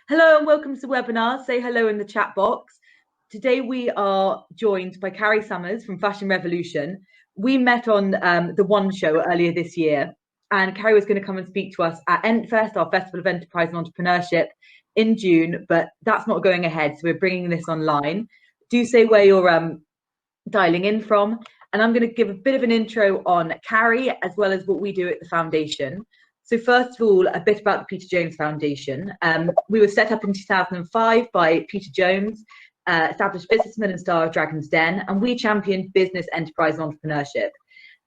Hello and welcome to the webinar. Say hello in the chat box. Today we are joined by Carrie Summers from Fashion Revolution. We met on the One Show earlier this year, and Carrie was going to come and speak to us at Entfest, our Festival of Enterprise and Entrepreneurship, in June, but that's not going ahead, so we're bringing this online. Do say where you're dialing in from, and I'm going to give a bit of an intro on Carrie as well as what we do at the foundation. So first of all, a bit about the Peter Jones Foundation. We were set up in 2005 by Peter Jones, established businessman and star of Dragon's Den, and we championed business, enterprise and entrepreneurship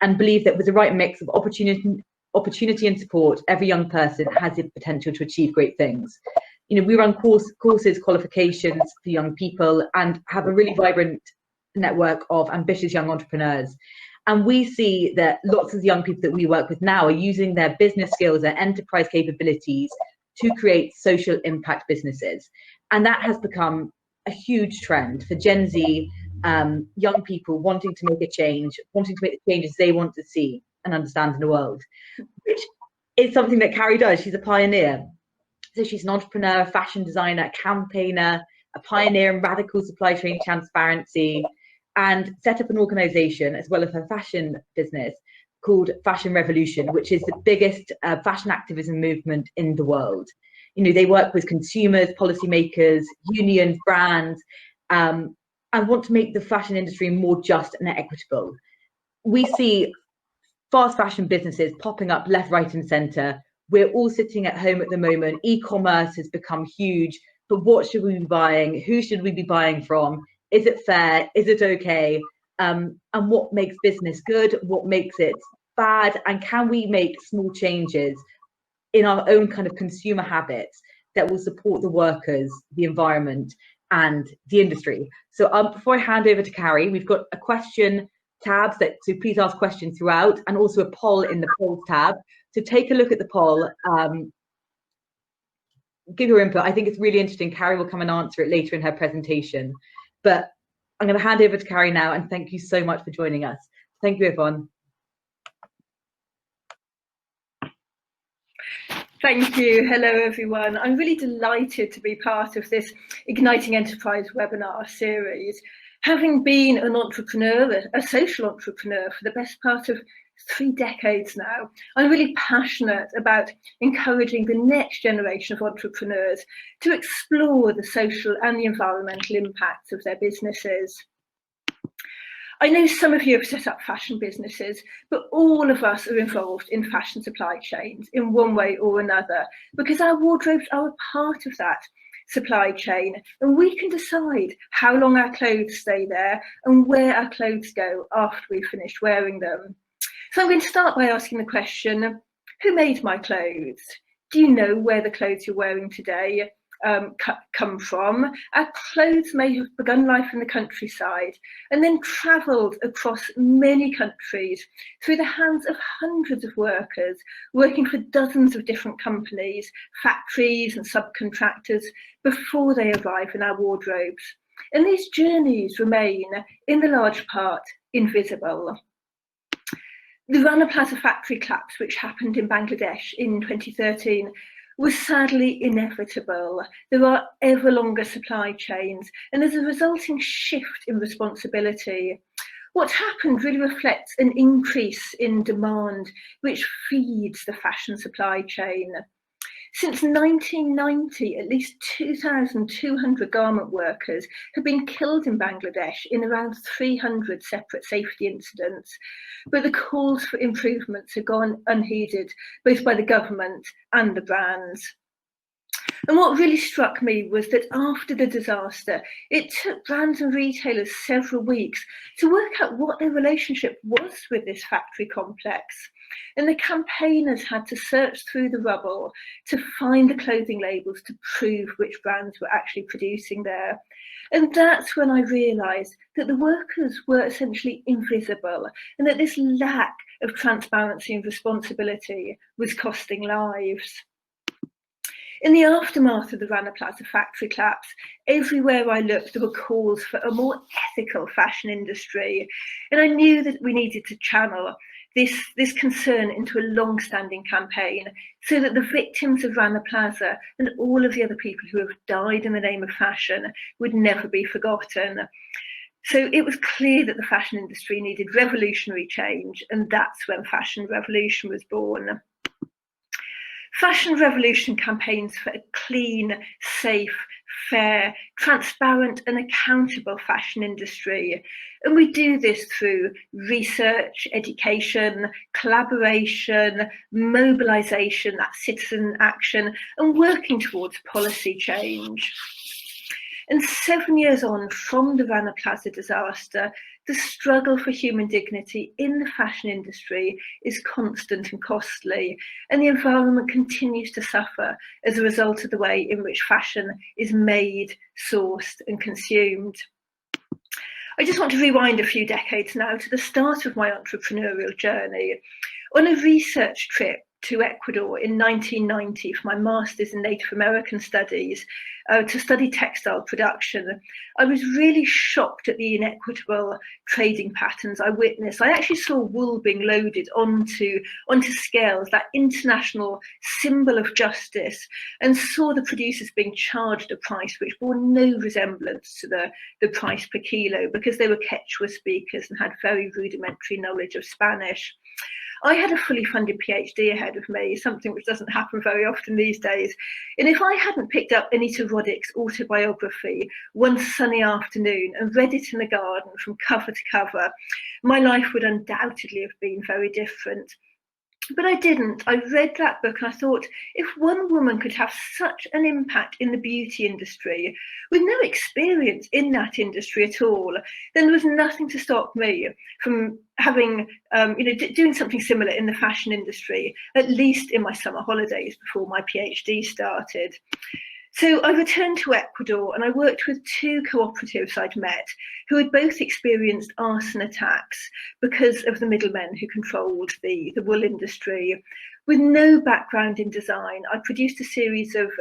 and believe that with the right mix of opportunity and support, every young person has the potential to achieve great things. You know, we run courses, qualifications for young people and have a really vibrant network of ambitious young entrepreneurs. And we see that lots of the young people that we work with now are using their business skills, their enterprise capabilities to create social impact businesses. And that has become a huge trend for Gen Z, young people wanting to make a change, wanting to make the changes they want to see and understand in the world, which is something that Carrie does. She's a pioneer. So she's an entrepreneur, fashion designer, campaigner, a pioneer in radical supply chain transparency, and set up an organization as well as her fashion business called Fashion Revolution, which is the biggest fashion activism movement in the world. You know, they work with consumers, policymakers, unions, brands, and want to make the fashion industry more just and equitable. We see fast fashion businesses popping up left, right, and center. We're all sitting at home at the moment. E-commerce has become huge, but what should we be buying? Who should we be buying from? Is it fair? Is it okay? And what makes business good? What makes it bad? And can we make small changes in our own kind of consumer habits that will support the workers, the environment, and the industry? So before I hand over to Carrie, we've got a question tab, so please ask questions throughout, and also a poll in the polls tab. So take a look at the poll. Give your input. I think it's really interesting. Carrie will come and answer it later in her presentation. But I'm going to hand over to Carrie now, and thank you so much for joining us. Thank you, everyone. Thank you. Hello, everyone. I'm really delighted to be part of this Igniting Enterprise webinar series. Having been an entrepreneur, a social entrepreneur for the best part of 3 decades now, I'm really passionate about encouraging the next generation of entrepreneurs to explore the social and the environmental impacts of their businesses. I know some of you have set up fashion businesses, but all of us are involved in fashion supply chains in one way or another, because our wardrobes are a part of that supply chain, and we can decide how long our clothes stay there and where our clothes go after we've finished wearing them. So I'm going to start by asking the question, who made my clothes? Do you know where the clothes you're wearing today come from? Our clothes may have begun life in the countryside and then travelled across many countries through the hands of hundreds of workers working for dozens of different companies, factories and subcontractors before they arrive in our wardrobes. And these journeys remain, in the large part, invisible. The Rana Plaza factory collapse, which happened in Bangladesh in 2013, was sadly inevitable. There are ever longer supply chains, and there's a resulting shift in responsibility. What happened really reflects an increase in demand, which feeds the fashion supply chain. Since 1990, at least 2,200 garment workers have been killed in Bangladesh in around 300 separate safety incidents. But the calls for improvements have gone unheeded, both by the government and the brands. And what really struck me was that after the disaster, it took brands and retailers several weeks to work out what their relationship was with this factory complex. And the campaigners had to search through the rubble to find the clothing labels to prove which brands were actually producing there. And that's when I realised that the workers were essentially invisible, and that this lack of transparency and responsibility was costing lives. In the aftermath of the Rana Plaza factory collapse, everywhere I looked, there were calls for a more ethical fashion industry. And I knew that we needed to channel this concern into a long-standing campaign so that the victims of Rana Plaza and all of the other people who have died in the name of fashion would never be forgotten. So it was clear that the fashion industry needed revolutionary change, and that's when Fashion Revolution was born. Fashion Revolution campaigns for a clean, safe, fair, transparent and accountable fashion industry. And we do this through research, education, collaboration, mobilisation, that citizen action, and working towards policy change. And 7 years on from the Rana Plaza disaster, the struggle for human dignity in the fashion industry is constant and costly, and the environment continues to suffer as a result of the way in which fashion is made, sourced and consumed. I just want to rewind a few decades now to the start of my entrepreneurial journey. On a research trip to Ecuador in 1990 for my Master's in Native American Studies to study textile production, I was really shocked at the inequitable trading patterns I witnessed. I actually saw wool being loaded onto scales, that international symbol of justice, and saw the producers being charged a price which bore no resemblance to the price per kilo because they were Quechua speakers and had very rudimentary knowledge of Spanish. I had a fully funded PhD ahead of me, something which doesn't happen very often these days. And if I hadn't picked up Anita Roddick's autobiography one sunny afternoon and read it in the garden from cover to cover, my life would undoubtedly have been very different. But I didn't. I read that book and I thought, if one woman could have such an impact in the beauty industry with no experience in that industry at all, then there was nothing to stop me from having, doing something similar in the fashion industry, at least in my summer holidays before my PhD started. So I returned to Ecuador and I worked with two cooperatives I'd met who had both experienced arson attacks because of the middlemen who controlled the wool industry. With no background in design, I produced a series of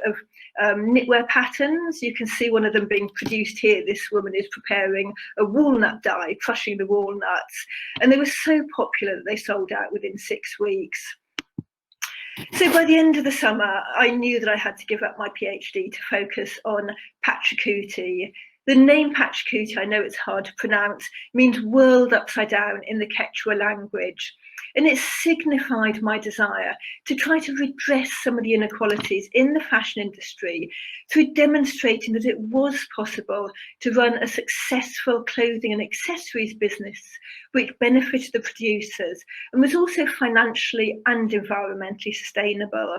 knitwear patterns. You can see one of them being produced here. This woman is preparing a walnut dye, crushing the walnuts. And they were so popular that they sold out within 6 weeks. So by the end of the summer, I knew that I had to give up my PhD to focus on Pachacuti. The name Pachacuti, I know it's hard to pronounce, means world upside down in the Quechua language. And it signified my desire to try to redress some of the inequalities in the fashion industry through demonstrating that it was possible to run a successful clothing and accessories business which benefited the producers and was also financially and environmentally sustainable.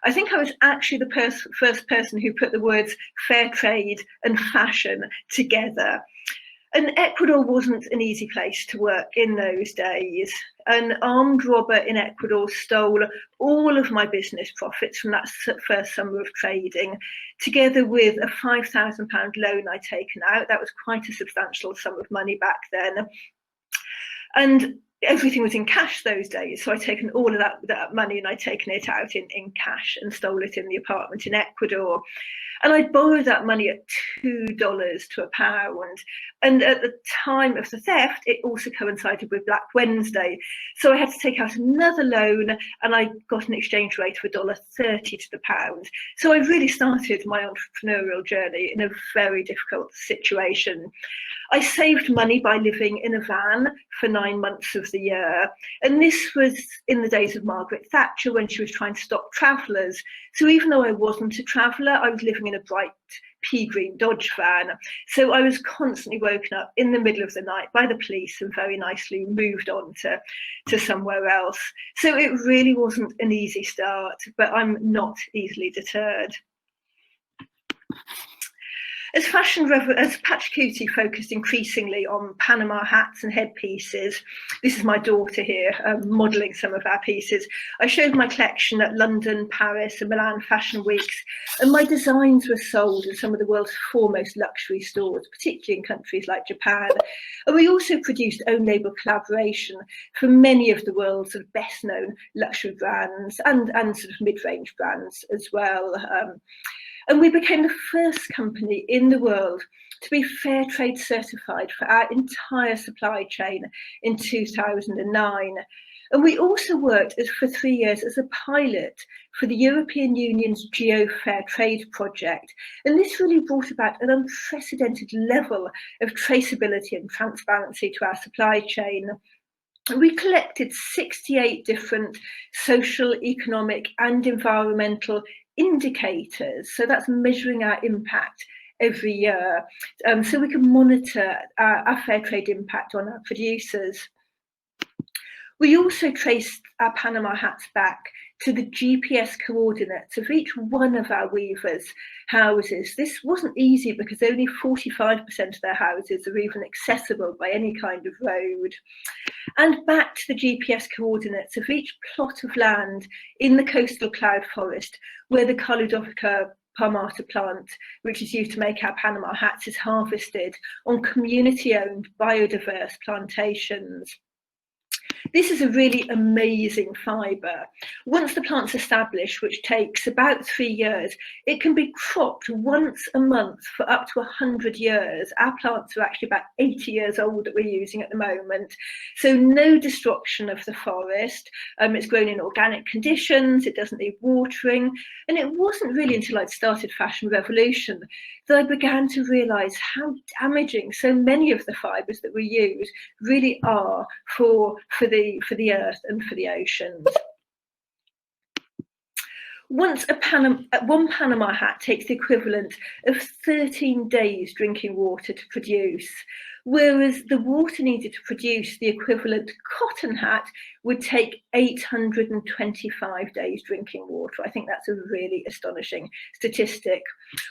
I think I was actually the first person who put the words fair trade and fashion together. And Ecuador wasn't an easy place to work in those days. An armed robber in Ecuador stole all of my business profits from that first summer of trading, together with a £5,000 loan I'd taken out. That was quite a substantial sum of money back then. And everything was in cash those days. So I'd taken all of that money and I'd taken it out in cash and stole it in the apartment in Ecuador. And I borrowed that money at $2 to a pound. And at the time of the theft, it also coincided with Black Wednesday. So I had to take out another loan and I got an exchange rate of $1.30 to the pound. So I really started my entrepreneurial journey in a very difficult situation. I saved money by living in a van for 9 months of the year. And this was in the days of Margaret Thatcher when she was trying to stop travellers. So even though I wasn't a traveller, I was living in a bright pea green Dodge van. So I was constantly woken up in the middle of the night by the police and very nicely moved on to somewhere else. So it really wasn't an easy start, but I'm not easily deterred. As Pachacuti focused increasingly on Panama hats and headpieces, this is my daughter here modelling some of our pieces. I showed my collection at London, Paris and Milan Fashion Weeks, and my designs were sold in some of the world's foremost luxury stores, particularly in countries like Japan. And we also produced own label collaboration for many of the world's sort of best known luxury brands and sort of mid-range brands as well. And we became the first company in the world to be fair trade certified for our entire supply chain in 2009. And we also worked for 3 years as a pilot for the European Union's Geo-Fair Trade project. And this really brought about an unprecedented level of traceability and transparency to our supply chain. We collected 68 different social, economic and environmental indicators. So that's measuring our impact every year, so we can monitor our fair trade impact on our producers. We also traced our Panama hats back to the GPS coordinates of each one of our weavers' houses. This wasn't easy because only 45% of their houses are even accessible by any kind of road. And back to the GPS coordinates of each plot of land in the coastal cloud forest where the Coludophora palmata plant, which is used to make our Panama hats, is harvested on community-owned biodiverse plantations. This is a really amazing fibre. Once the plant's established, which takes about 3 years, it can be cropped once a month for up to 100 years. Our plants are actually about 80 years old that we're using at the moment. So no destruction of the forest. It's grown in organic conditions, it doesn't need watering. And it wasn't really until I'd started Fashion Revolution that I began to realise how damaging so many of the fibres that we use really are for the earth and for the oceans. One Panama hat takes the equivalent of 13 days drinking water to produce, whereas the water needed to produce the equivalent cotton hat would take 825 days drinking water. I think that's a really astonishing statistic.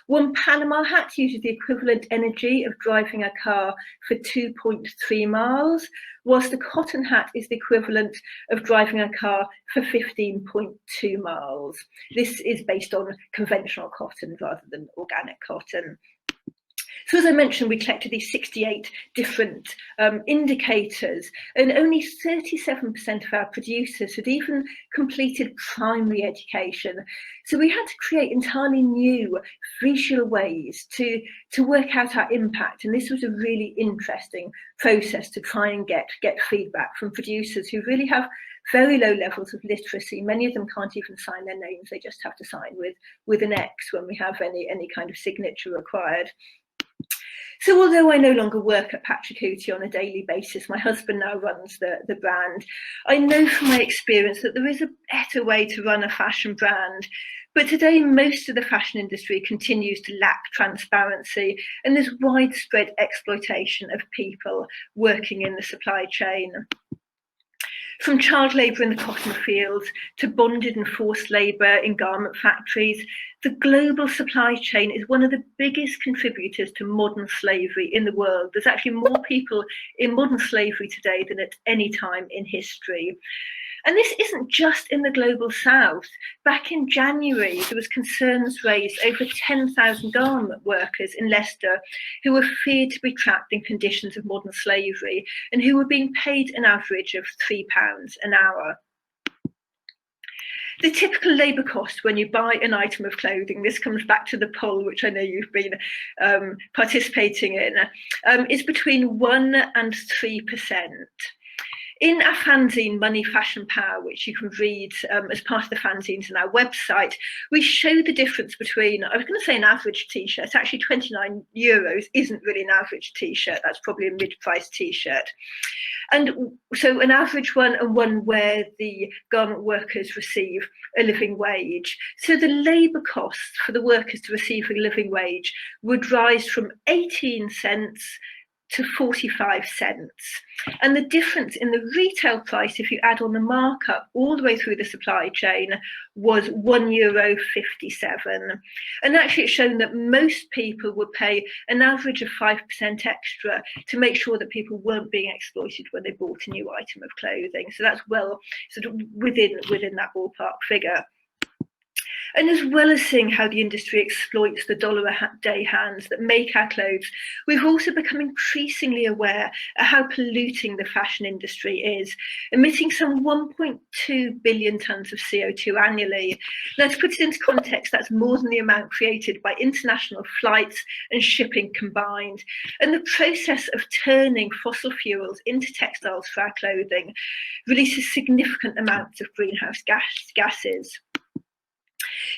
One Panama hat uses the equivalent energy of driving a car for 2.3 miles, whilst the cotton hat is the equivalent of driving a car for 15.2 miles. This is based on conventional cotton rather than organic cotton. So as I mentioned, we collected these 68 different indicators, and only 37% of our producers had even completed primary education. So we had to create entirely new visual ways to work out our impact. And this was a really interesting process to try and get feedback from producers who really have very low levels of literacy. Many of them can't even sign their names. They just have to sign with an X when we have any kind of signature required. So although I no longer work at Patrick on a daily basis, my husband now runs the brand, I know from my experience that there is a better way to run a fashion brand. But today, most of the fashion industry continues to lack transparency, and there's widespread exploitation of people working in the supply chain. From child labour in the cotton fields to bonded and forced labour in garment factories, the global supply chain is one of the biggest contributors to modern slavery in the world. There's actually more people in modern slavery today than at any time in history. And this isn't just in the global south. Back in January, there was concerns raised over 10,000 garment workers in Leicester who were feared to be trapped in conditions of modern slavery and who were being paid an average of £3 an hour. The typical labour cost when you buy an item of clothing, this comes back to the poll, which I know you've been participating in, is between 1 and 3%. In our fanzine, Money, Fashion, Power, which you can read as part of the fanzines on our website, we show the difference between, I was going to say an average t-shirt, actually €29 isn't really an average t-shirt, that's probably a mid-priced t-shirt. And so an average one and one where the garment workers receive a living wage. So the labour costs for the workers to receive a living wage would rise from 18 cents to 45 cents. And the difference in the retail price, if you add on the markup all the way through the supply chain, was €1.57. And actually it's shown that most people would pay an average of 5% extra to make sure that people weren't being exploited when they bought a new item of clothing. So that's well sort of within that ballpark figure. And as well as seeing how the industry exploits the dollar-a-day hands that make our clothes, we've also become increasingly aware of how polluting the fashion industry is, emitting some 1.2 billion tonnes of CO2 annually. Now, to put it into context, that's more than the amount created by international flights and shipping combined. And the process of turning fossil fuels into textiles for our clothing releases significant amounts of greenhouse gases.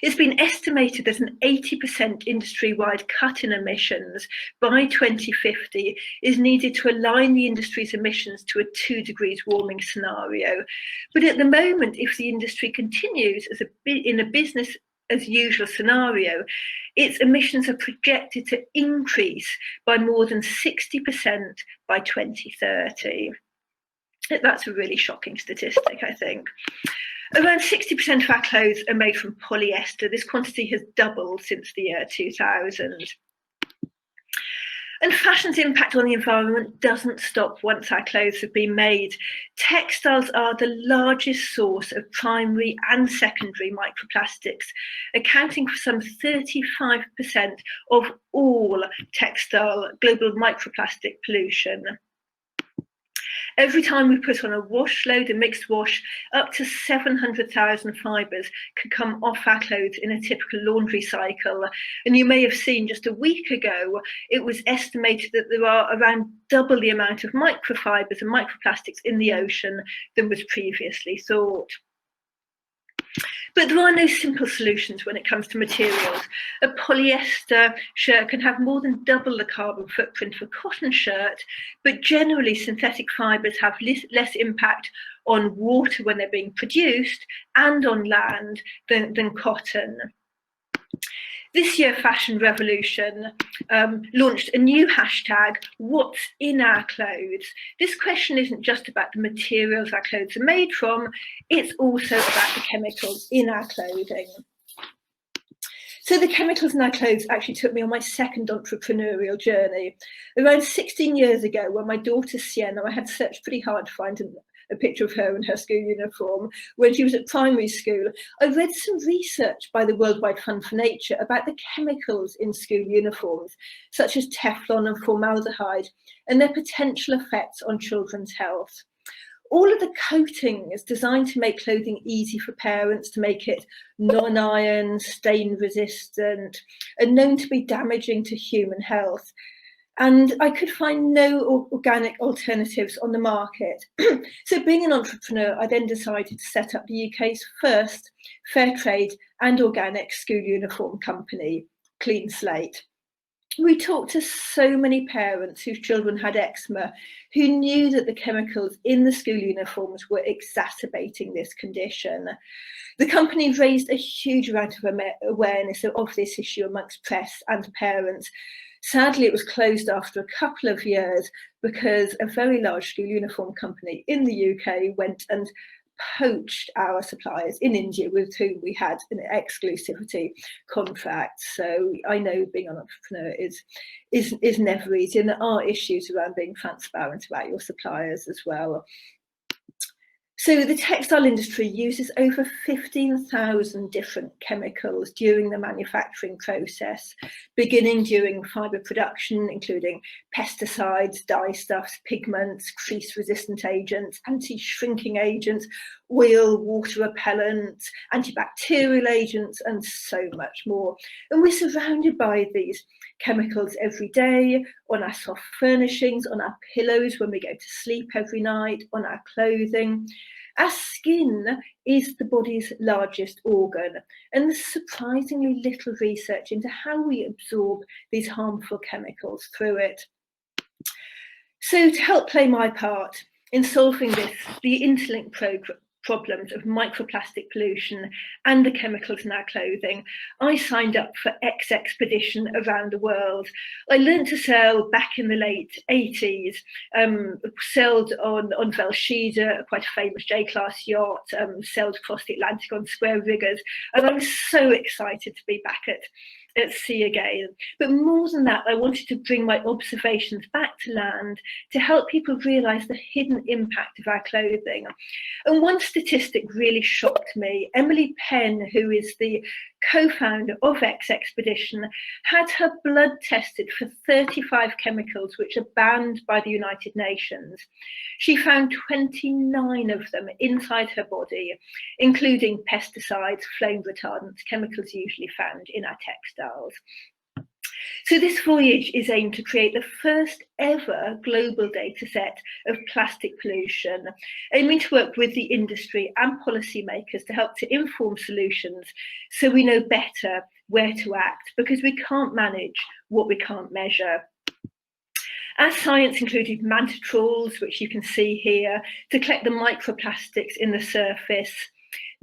It's been estimated that an 80% industry-wide cut in emissions by 2050 is needed to align the industry's emissions to a 2 degrees warming scenario. But at the moment, if the industry continues in a business as usual scenario, its emissions are projected to increase by more than 60% by 2030. That's a really shocking statistic, I think. Around 60% of our clothes are made from polyester. This quantity has doubled since the year 2000. And fashion's impact on the environment doesn't stop once our clothes have been made. Textiles are the largest source of primary and secondary microplastics, accounting for some 35% of all textile global microplastic pollution. Every time we put on a wash load, a mixed wash, up to 700,000 fibres can come off our clothes in a typical laundry cycle. And you may have seen just a week ago, it was estimated that there are around double the amount of microfibres and microplastics in the ocean than was previously thought. But there are no simple solutions when it comes to materials. A polyester shirt can have more than double the carbon footprint of a cotton shirt, but generally synthetic fibres have less impact on water when they're being produced and on land than cotton. This year, Fashion Revolution launched a new hashtag, what's in our clothes? This question isn't just about the materials our clothes are made from, it's also about the chemicals in our clothing. So the chemicals in our clothes actually took me on my second entrepreneurial journey. Around 16 years ago, when my daughter Sienna, I had searched pretty hard to find a picture of her in her school uniform, when she was at primary school, I read some research by the Worldwide Fund for Nature about the chemicals in school uniforms, such as Teflon and formaldehyde, and their potential effects on children's health. All of the coating is designed to make clothing easy for parents, to make it non-iron, stain resistant, and known to be damaging to human health. And I could find no organic alternatives on the market. So being an entrepreneur, I then decided to set up the UK's first fair trade and organic school uniform company, Clean Slate. We talked to so many parents whose children had eczema, who knew that the chemicals in the school uniforms were exacerbating this condition. The company raised a huge amount of awareness of this issue amongst press and parents. Sadly, it was closed after a couple of years because a very large school uniform company in the UK went and poached our suppliers in India with whom we had an exclusivity contract. So I know being an entrepreneur is never easy, and there are issues around being transparent about your suppliers as well. So the textile industry uses over 15,000 different chemicals during the manufacturing process, beginning during fibre production, including pesticides, dyestuffs, pigments, crease-resistant agents, anti-shrinking agents, oil, water repellents, antibacterial agents, and so much more. And we're surrounded by these chemicals every day, on our soft furnishings, on our pillows when we go to sleep every night, on our clothing. Our skin is the body's largest organ, and there's surprisingly little research into how we absorb these harmful chemicals through it. So to help play my part in solving this, the interlinked problems of microplastic pollution and the chemicals in our clothing, I signed up for X expedition around the world. I learned to sail back in the late 80s, sailed on Velshida, quite a famous J-class yacht, sailed across the Atlantic on square riggers, and I was so excited to be back at sea again. But more than that, I wanted to bring my observations back to land to help people realise the hidden impact of our clothing. And one statistic really shocked me. Emily Penn, who is the co-founder of X Expedition, had her blood tested for 35 chemicals which are banned by the United Nations. She found 29 of them inside her body, including pesticides, flame retardants, chemicals usually found in our textiles. So this voyage is aimed to create the first ever global data set of plastic pollution, aiming to work with the industry and policymakers to help to inform solutions so we know better where to act, because we can't manage what we can't measure. Our science included manta trawls, which you can see here, to collect the microplastics in the surface,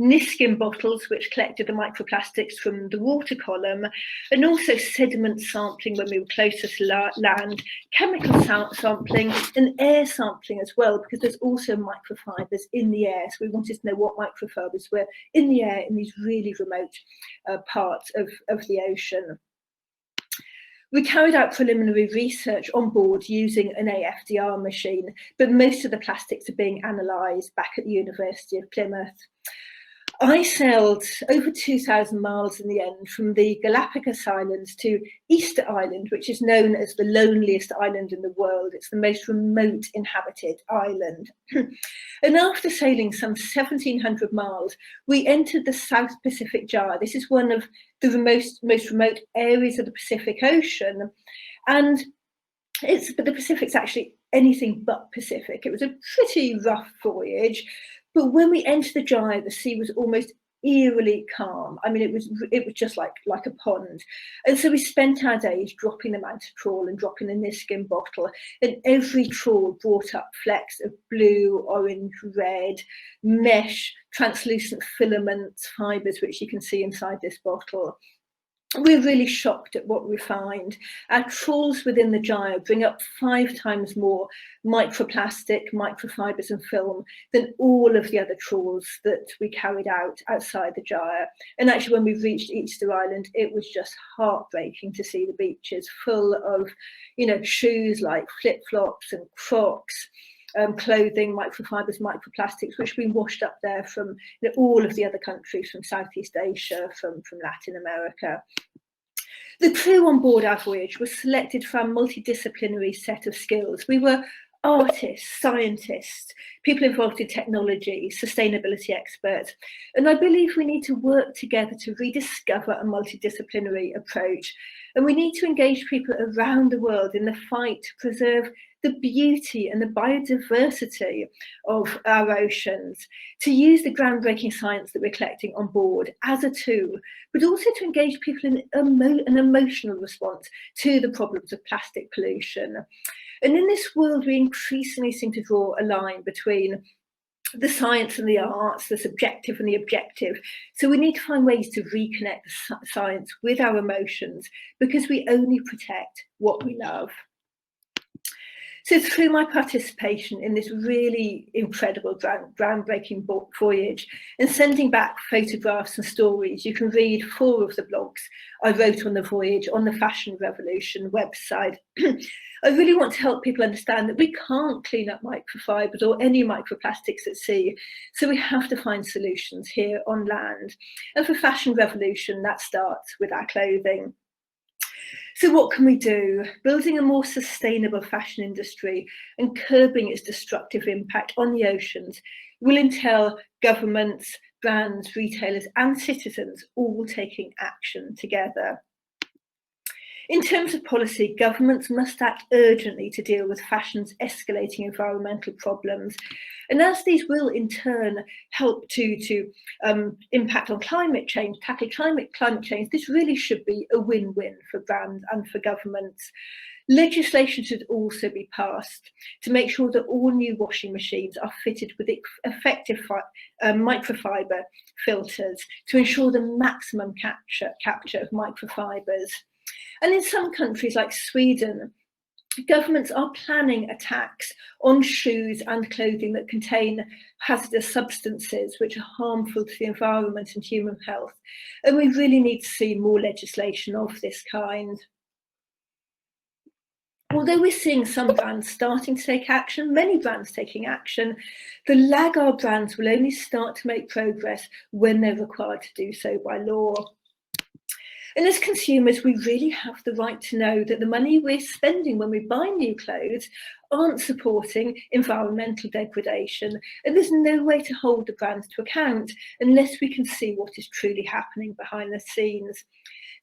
Niskin bottles, which collected the microplastics from the water column, and also sediment sampling when we were closer to land, chemical sampling and air sampling as well, because there's also microfibers in the air. So we wanted to know what microfibers were in the air in these really remote parts of the ocean. We carried out preliminary research on board using an AFDR machine, but most of the plastics are being analysed back at the University of Plymouth. I sailed over 2,000 miles in the end from the Galapagos Islands to Easter Island, which is known as the loneliest island in the world. It's the most remote inhabited island. And after sailing some 1,700 miles, we entered the South Pacific Gyre. This is one of the most remote areas of the Pacific Ocean. And but the Pacific's actually anything but Pacific. It was a pretty rough voyage. But when we entered the gyre, the sea was almost eerily calm. I mean, it was just like a pond. And so we spent our days dropping the manta trawl and dropping the Niskin bottle. And every trawl brought up flecks of blue, orange, red, mesh, translucent filaments, fibres, which you can see inside this bottle. We're really shocked at what we find. Our trawls within the gyre bring up 5 times more microplastic, microfibers and film than all of the other trawls that we carried out outside the gyre. And actually when we reached Easter Island, it was just heartbreaking to see the beaches full of, shoes like flip-flops and Crocs, clothing, microfibers, microplastics, which have been washed up there from all of the other countries, from Southeast Asia, from Latin America. The crew on board our voyage was selected for a multidisciplinary set of skills. We were artists, scientists, people involved in technology, sustainability experts. And I believe we need to work together to rediscover a multidisciplinary approach. And we need to engage people around the world in the fight to preserve the beauty and the biodiversity of our oceans, to use the groundbreaking science that we're collecting on board as a tool, but also to engage people in an emotional response to the problems of plastic pollution. And in this world, we increasingly seem to draw a line between the science and the arts, the subjective and the objective. So we need to find ways to reconnect the science with our emotions, because we only protect what we love. So through my participation in this really incredible groundbreaking voyage and sending back photographs and stories, you can read 4 of the blogs I wrote on the voyage on the Fashion Revolution website. I really want to help people understand that we can't clean up microfibers or any microplastics at sea. So we have to find solutions here on land. And for Fashion Revolution, that starts with our clothing. So what can we do? Building a more sustainable fashion industry and curbing its destructive impact on the oceans will entail governments, brands, retailers and citizens all taking action together. In terms of policy, governments must act urgently to deal with fashion's escalating environmental problems. And as these will in turn help to impact on climate change, tackle climate change, this really should be a win-win for brands and for governments. Legislation should also be passed to make sure that all new washing machines are fitted with effective microfiber filters to ensure the maximum capture of microfibers. And in some countries like Sweden, Governments are planning a tax on shoes and clothing that contain hazardous substances which are harmful to the environment and human health. And we really need to see more legislation of this kind. Although we're seeing some brands starting to take action, many brands taking action, the laggard brands will only start to make progress when they're required to do so by law. And as consumers, we really have the right to know that the money we're spending when we buy new clothes aren't supporting environmental degradation. And there's no way to hold the brands to account unless we can see what is truly happening behind the scenes.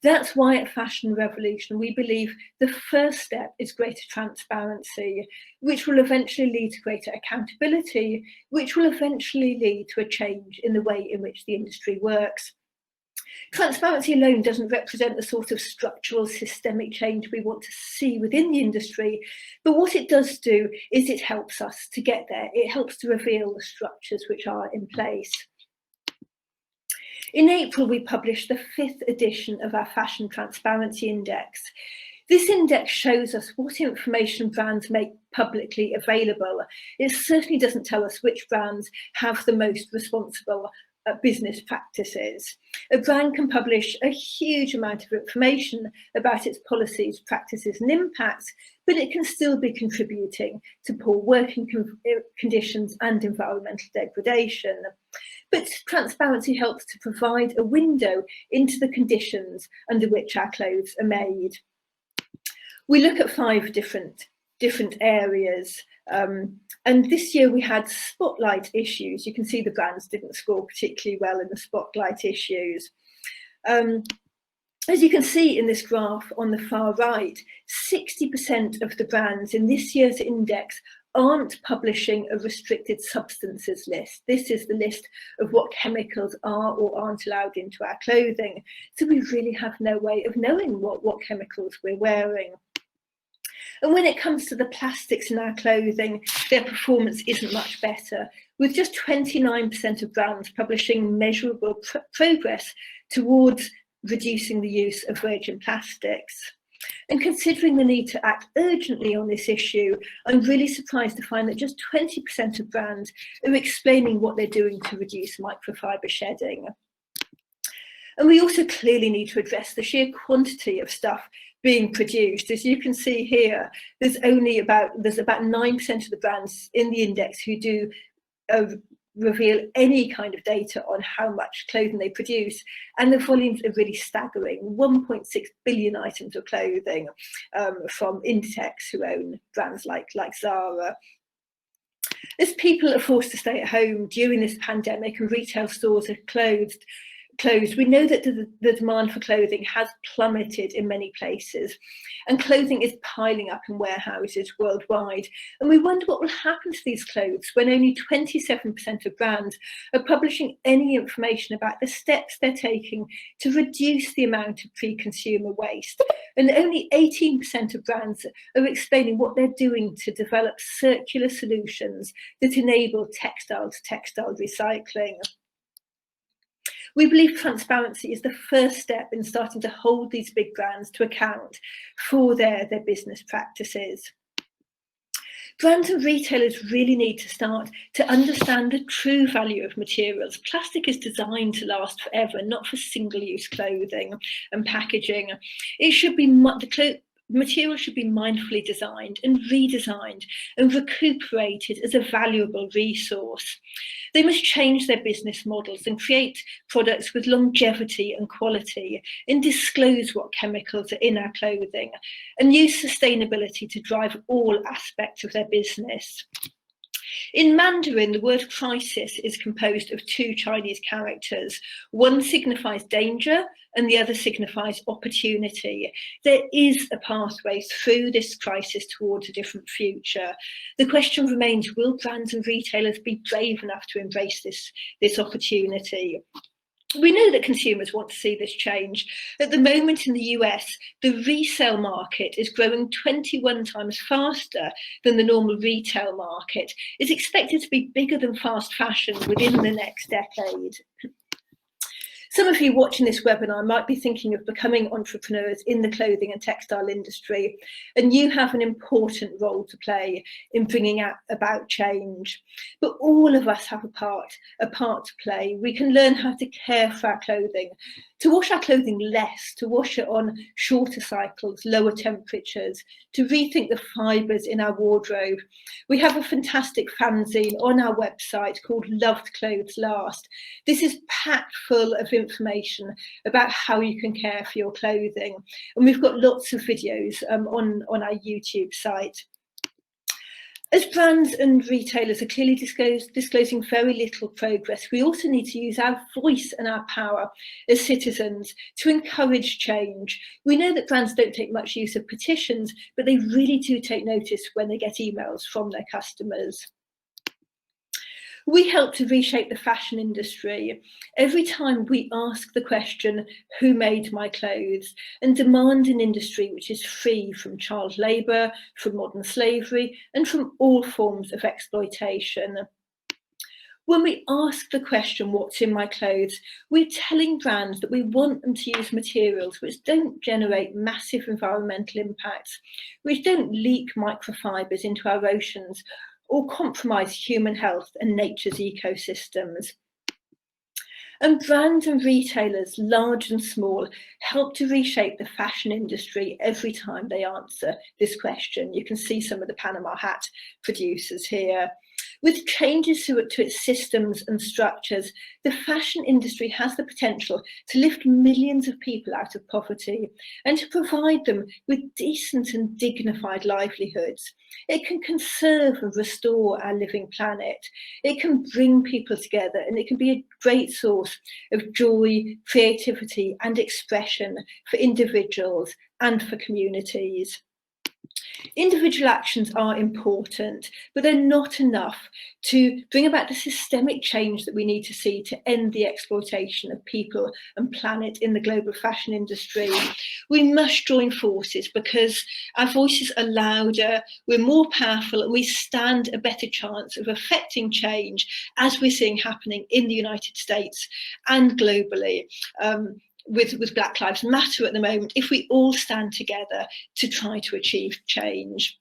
That's why at Fashion Revolution, we believe the first step is greater transparency, which will eventually lead to greater accountability, which will eventually lead to a change in the way in which the industry works. Transparency alone doesn't represent the sort of structural systemic change we want to see within the industry, but what it does do is it helps us to get there. It helps to reveal the structures which are in place. In April, we published the 5th edition of our Fashion Transparency Index. This index shows us what information brands make publicly available. It certainly doesn't tell us which brands have the most responsible business practices. A brand can publish a huge amount of information about its policies, practices and impacts, but it can still be contributing to poor working conditions and environmental degradation. But transparency helps to provide a window into the conditions under which our clothes are made. We look at 5 different areas. And this year we had spotlight issues. You can see the brands didn't score particularly well in the spotlight issues. As you can see in this graph on the far right, 60% of the brands in this year's index aren't publishing a restricted substances list. This is the list of what chemicals are or aren't allowed into our clothing. So we really have no way of knowing what chemicals we're wearing. And when it comes to the plastics in our clothing, their performance isn't much better, with just 29% of brands publishing measurable progress towards reducing the use of virgin plastics. And considering the need to act urgently on this issue, I'm really surprised to find that just 20% of brands are explaining what they're doing to reduce microfiber shedding. And we also clearly need to address the sheer quantity of stuff being produced. As you can see here, there's about 9% of the brands in the index who do reveal any kind of data on how much clothing they produce, and the volumes are really staggering. 1.6 billion items of clothing from Inditex, who own brands like Zara. As people are forced to stay at home during this pandemic and retail stores are closed, we know that the demand for clothing has plummeted in many places, and clothing is piling up in warehouses worldwide. And we wonder what will happen to these clothes when only 27% of brands are publishing any information about the steps they're taking to reduce the amount of pre-consumer waste. And only 18% of brands are explaining what they're doing to develop circular solutions that enable textile recycling. We believe transparency is the first step in starting to hold these big brands to account for their business practices. Brands and retailers really need to start to understand the true value of materials. Plastic is designed to last forever, not for single-use clothing and packaging. Materials should be mindfully designed and redesigned and recuperated as a valuable resource. They must change their business models and create products with longevity and quality, and disclose what chemicals are in our clothing, and use sustainability to drive all aspects of their business. In Mandarin, the word crisis is composed of 2 Chinese characters. One signifies danger and the other signifies opportunity. There is a pathway through this crisis towards a different future. The question remains, will brands and retailers be brave enough to embrace this opportunity? We know that consumers want to see this change. At the moment in the US, the resale market is growing 21 times faster than the normal retail market. It's expected to be bigger than fast fashion within the next decade. Some of you watching this webinar might be thinking of becoming entrepreneurs in the clothing and textile industry, and you have an important role to play in bringing about change. But all of us have a part to play. We can learn how to care for our clothing, to wash our clothing less, to wash it on shorter cycles, lower temperatures, to rethink the fibres in our wardrobe. We have a fantastic fanzine on our website called Loved Clothes Last. This is packed full of information about how you can care for your clothing. And we've got lots of videos on our YouTube site. As brands and retailers are clearly disclosing very little progress, we also need to use our voice and our power as citizens to encourage change. We know that brands don't take much use of petitions, but they really do take notice when they get emails from their customers. We help to reshape the fashion industry every time we ask the question, who made my clothes? And demand an industry which is free from child labour, from modern slavery, and from all forms of exploitation. When we ask the question, what's in my clothes, we're telling brands that we want them to use materials which don't generate massive environmental impacts, which don't leak microfibres into our oceans, or compromise human health and nature's ecosystems. And brands and retailers, large and small, help to reshape the fashion industry every time they answer this question. You can see some of the Panama hat producers here. With changes to its systems and structures, the fashion industry has the potential to lift millions of people out of poverty and to provide them with decent and dignified livelihoods. It can conserve and restore our living planet. It can bring people together, and it can be a great source of joy, creativity, and expression for individuals and for communities. Individual actions are important, but they're not enough to bring about the systemic change that we need to see to end the exploitation of people and planet in the global fashion industry. We must join forces because our voices are louder, we're more powerful, and we stand a better chance of affecting change, as we're seeing happening in the United States and globally. With Black Lives Matter at the moment, if we all stand together to try to achieve change.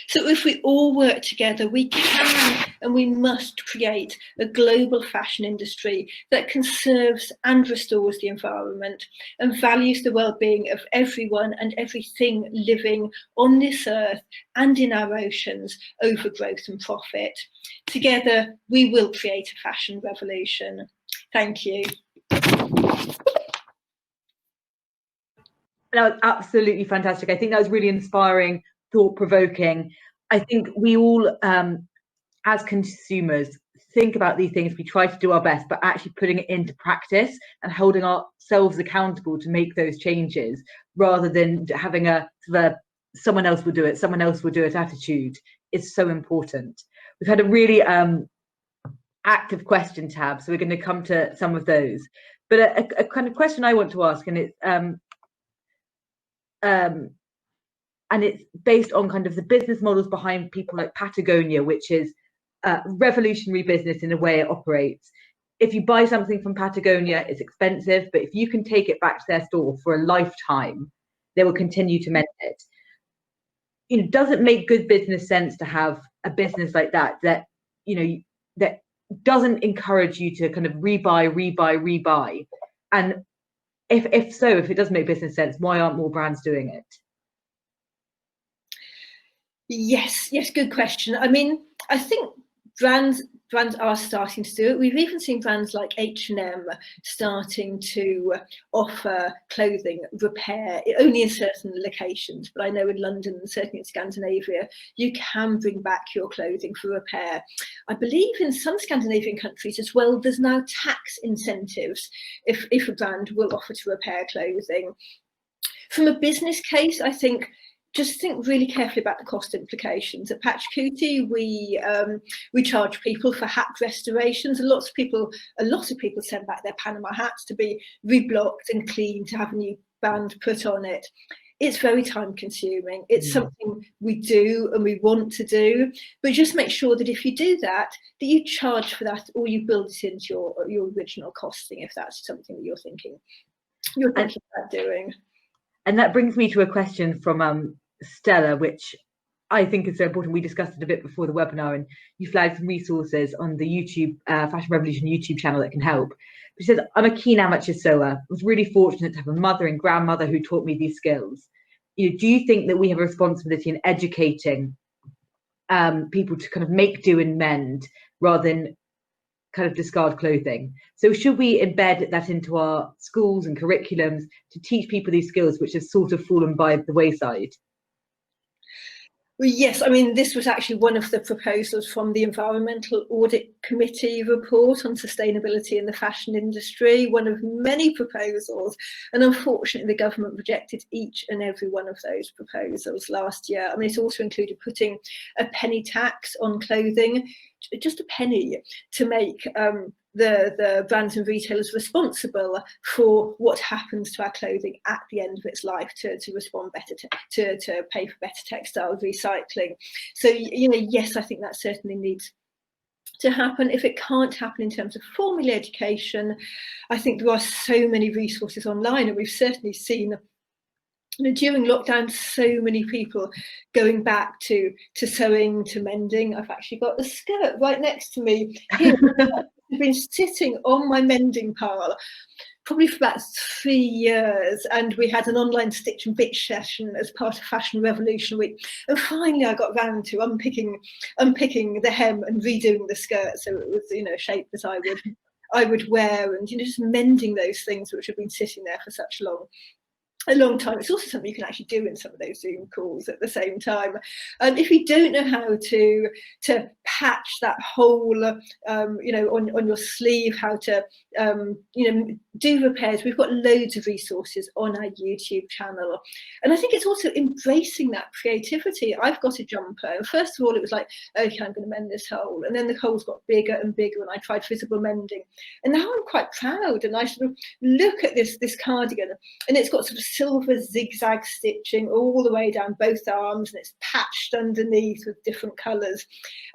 So if we all work together, we can and we must create a global fashion industry that conserves and restores the environment and values the well-being of everyone and everything living on this earth and in our oceans over growth and profit. Together, we will create a fashion revolution. Thank you. That was absolutely fantastic. I think that was really inspiring, thought-provoking. I think we all, as consumers, think about these things. We try to do our best, but actually putting it into practice and holding ourselves accountable to make those changes, rather than having someone else will do it attitude, is so important. We've had a really active question tab, so we're going to come to some of those. But a kind of question I want to ask, and it's based on kind of the business models behind people like Patagonia, which is a revolutionary business in the way it operates. If you buy something from Patagonia, it's expensive, but if you can take it back to their store for a lifetime, they will continue to mend it. You know, does it make good business sense to have a business like that that doesn't encourage you to kind of rebuy? And if it does make business sense, why aren't more brands doing it? Yes, good question. I mean, I think brands are starting to do it. We've even seen brands like H&M starting to offer clothing repair, only in certain locations. But I know in London and certainly in Scandinavia, you can bring back your clothing for repair. I believe in some Scandinavian countries as well, there's now tax incentives if a brand will offer to repair clothing. From a business case, I think, just think really carefully about the cost implications. At Patch Cootie, we charge people for hat restorations. A lot of people send back their Panama hats to be reblocked and cleaned, to have a new band put on it. it's very time consuming. It's something we do and we want to do, but just make sure that if you do that, that you charge for that, or you build it into your original costing, if that's something that you're thinking about doing. And that brings me to a question from Stella, which I think is so important. We discussed it a bit before the webinar, and you flagged some resources on the YouTube Fashion Revolution YouTube channel that can help. She says, I'm a keen amateur sewer. I was really fortunate to have a mother and grandmother who taught me these skills. Do you think that we have a responsibility in educating people to kind of make do and mend rather than kind of discard clothing? So should we embed that into our schools and curriculums to teach people these skills which have sort of fallen by the wayside? Well, yes, I mean, this was actually one of the proposals from the Environmental Audit Committee report on sustainability in the fashion industry, one of many proposals. And unfortunately, the government rejected each and every one of those proposals last year. I mean, it also included putting a penny tax on clothing, just a penny, to make the brands and retailers responsible for what happens to our clothing at the end of its life, to respond better to pay for better textile recycling. So, yes, I think that certainly needs to happen. If it can't happen in terms of formal education, I think there are so many resources online, and we've certainly seen during lockdown so many people going back to sewing, to mending. I've actually got a skirt right next to me here. I've been sitting on my mending pile probably for about 3 years, and we had an online stitch and bitch session as part of Fashion Revolution Week, and finally I got round to unpicking the hem and redoing the skirt so it was a shape that I would wear, and just mending those things which have been sitting there for such a long time. It's also something you can actually do in some of those Zoom calls at the same time. If you don't know how to patch that hole, on your sleeve, how to do repairs, we've got loads of resources on our YouTube channel. And I think it's also embracing that creativity. I've got a jumper, and first of all it was like, okay, I'm going to mend this hole, and then the holes got bigger and bigger, and I tried visible mending, and now I'm quite proud, and I sort of look at this cardigan, and it's got sort of silver zigzag stitching all the way down both arms, and it's patched underneath with different colours.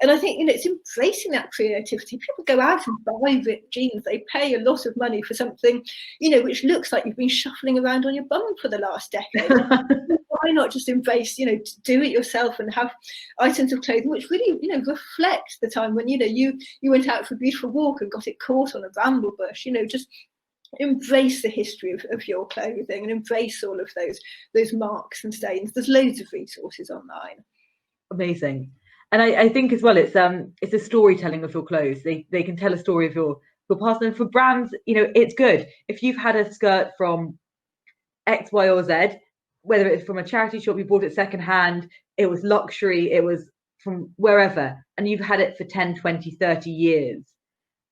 And I think it's embracing that creativity. People go out and buy ripped jeans, they pay a lot of money for something which looks like you've been shuffling around on your bum for the last decade. Why not just embrace do it yourself and have items of clothing which really reflect the time when you went out for a beautiful walk and got it caught on a bramble bush. Just embrace the history of your clothing and embrace all of those marks and stains. There's loads of resources online. Amazing. And I think as well, it's a storytelling of your clothes. They can tell a story of your past. And for brands, it's good if you've had a skirt from X, Y, or Z, whether it's from a charity shop, you bought it secondhand, it was luxury, it was from wherever, and you've had it for 10, 20, 30 years.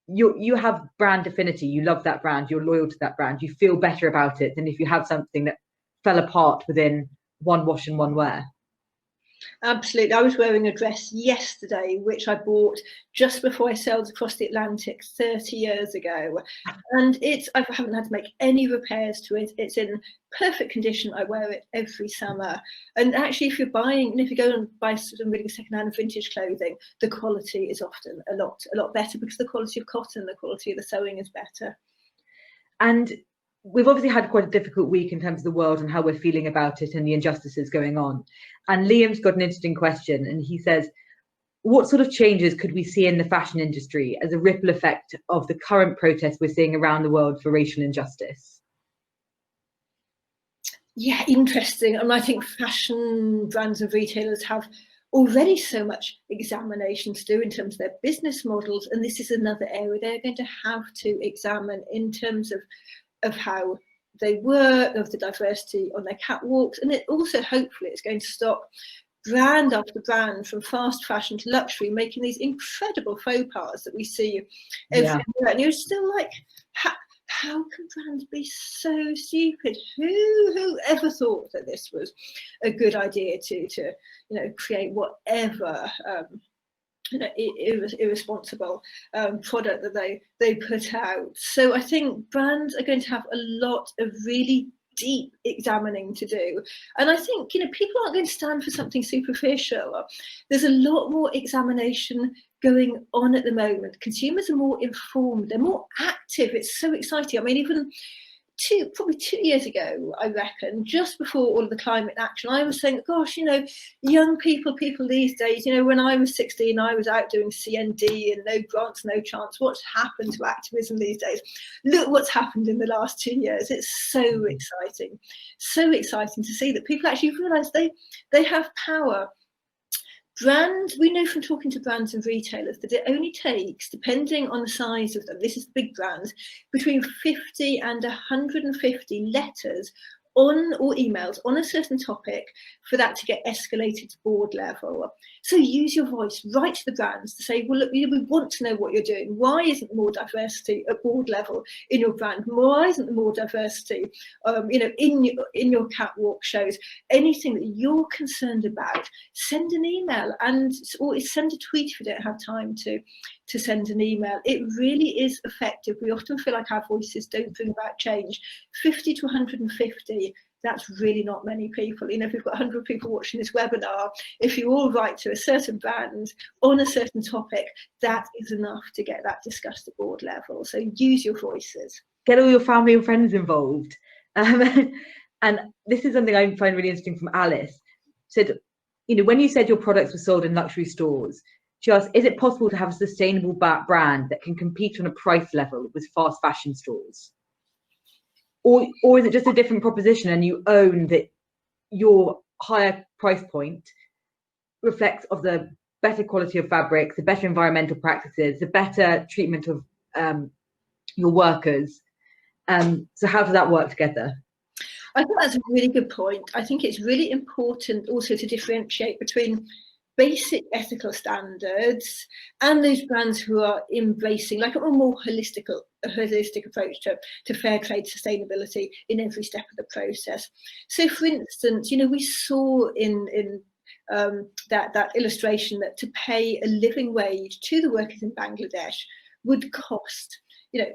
You have brand affinity, you love that brand, you're loyal to that brand, you feel better about it than if you have something that fell apart within one wash and one wear. Absolutely. I was wearing a dress yesterday which I bought just before I sailed across the Atlantic 30 years ago, and I haven't had to make any repairs to it. It's in perfect condition. I wear it every summer. And actually, if you go and buy some really secondhand vintage clothing, the quality is often a lot better, because the quality of cotton, the quality of the sewing is better. And we've obviously had quite a difficult week in terms of the world and how we're feeling about it and the injustices going on. And Liam's got an interesting question, and he says, what sort of changes could we see in the fashion industry as a ripple effect of the current protests we're seeing around the world for racial injustice? Yeah, interesting. And I think fashion brands and retailers have already so much examination to do in terms of their business models, and this is another area they're going to have to examine in terms of how they work, of the diversity on their catwalks, and it also hopefully it's going to stop brand after brand, from fast fashion to luxury, making these incredible faux pas that we see everywhere. And you're still like, how can brands be so stupid? Who ever thought that this was a good idea to create whatever irresponsible product that they put out? So I think brands are going to have a lot of really deep examining to do. And I think, people aren't going to stand for something superficial. There's a lot more examination going on at the moment. Consumers are more informed, they're more active. It's so exciting. I mean, even probably 2 years ago, I reckon, just before all of the climate action, I was saying, gosh, young people these days, when I was 16, I was out doing CND and no grants, no chance. What's happened to activism these days? Look what's happened in the last 2 years. It's so exciting to see that people actually realise they have power. Brands, we know from talking to brands and retailers that it only takes, depending on the size of them, this is big brands, between 50 and 150 letters on or emails on a certain topic for that to get escalated to board level. So use your voice, write to the brands to say, well, look, we want to know what you're doing. Why isn't more diversity at board level in your brand? Why isn't there more diversity, in your catwalk shows? Anything that you're concerned about, send an email or send a tweet if you don't have time to send an email. It really is effective. We often feel like our voices don't bring about change. 50 to 150, that's really not many people. If we've got 100 people watching this webinar, if you all write to a certain brand on a certain topic, that is enough to get that discussed at board level. So use your voices. Get all your family and friends involved. And this is something I find really interesting from Alice. Said, when you said your products were sold in luxury stores, she asked, is it possible to have a sustainable brand that can compete on a price level with fast fashion stores? Or is it just a different proposition and you own that your higher price point reflects of the better quality of fabrics, the better environmental practices, the better treatment of your workers? So how does that work together? I think that's a really good point. I think it's really important also to differentiate between basic ethical standards and those brands who are embracing like a more holistic approach to fair trade sustainability in every step of the process. So for instance, we saw in that illustration that to pay a living wage to the workers in Bangladesh would cost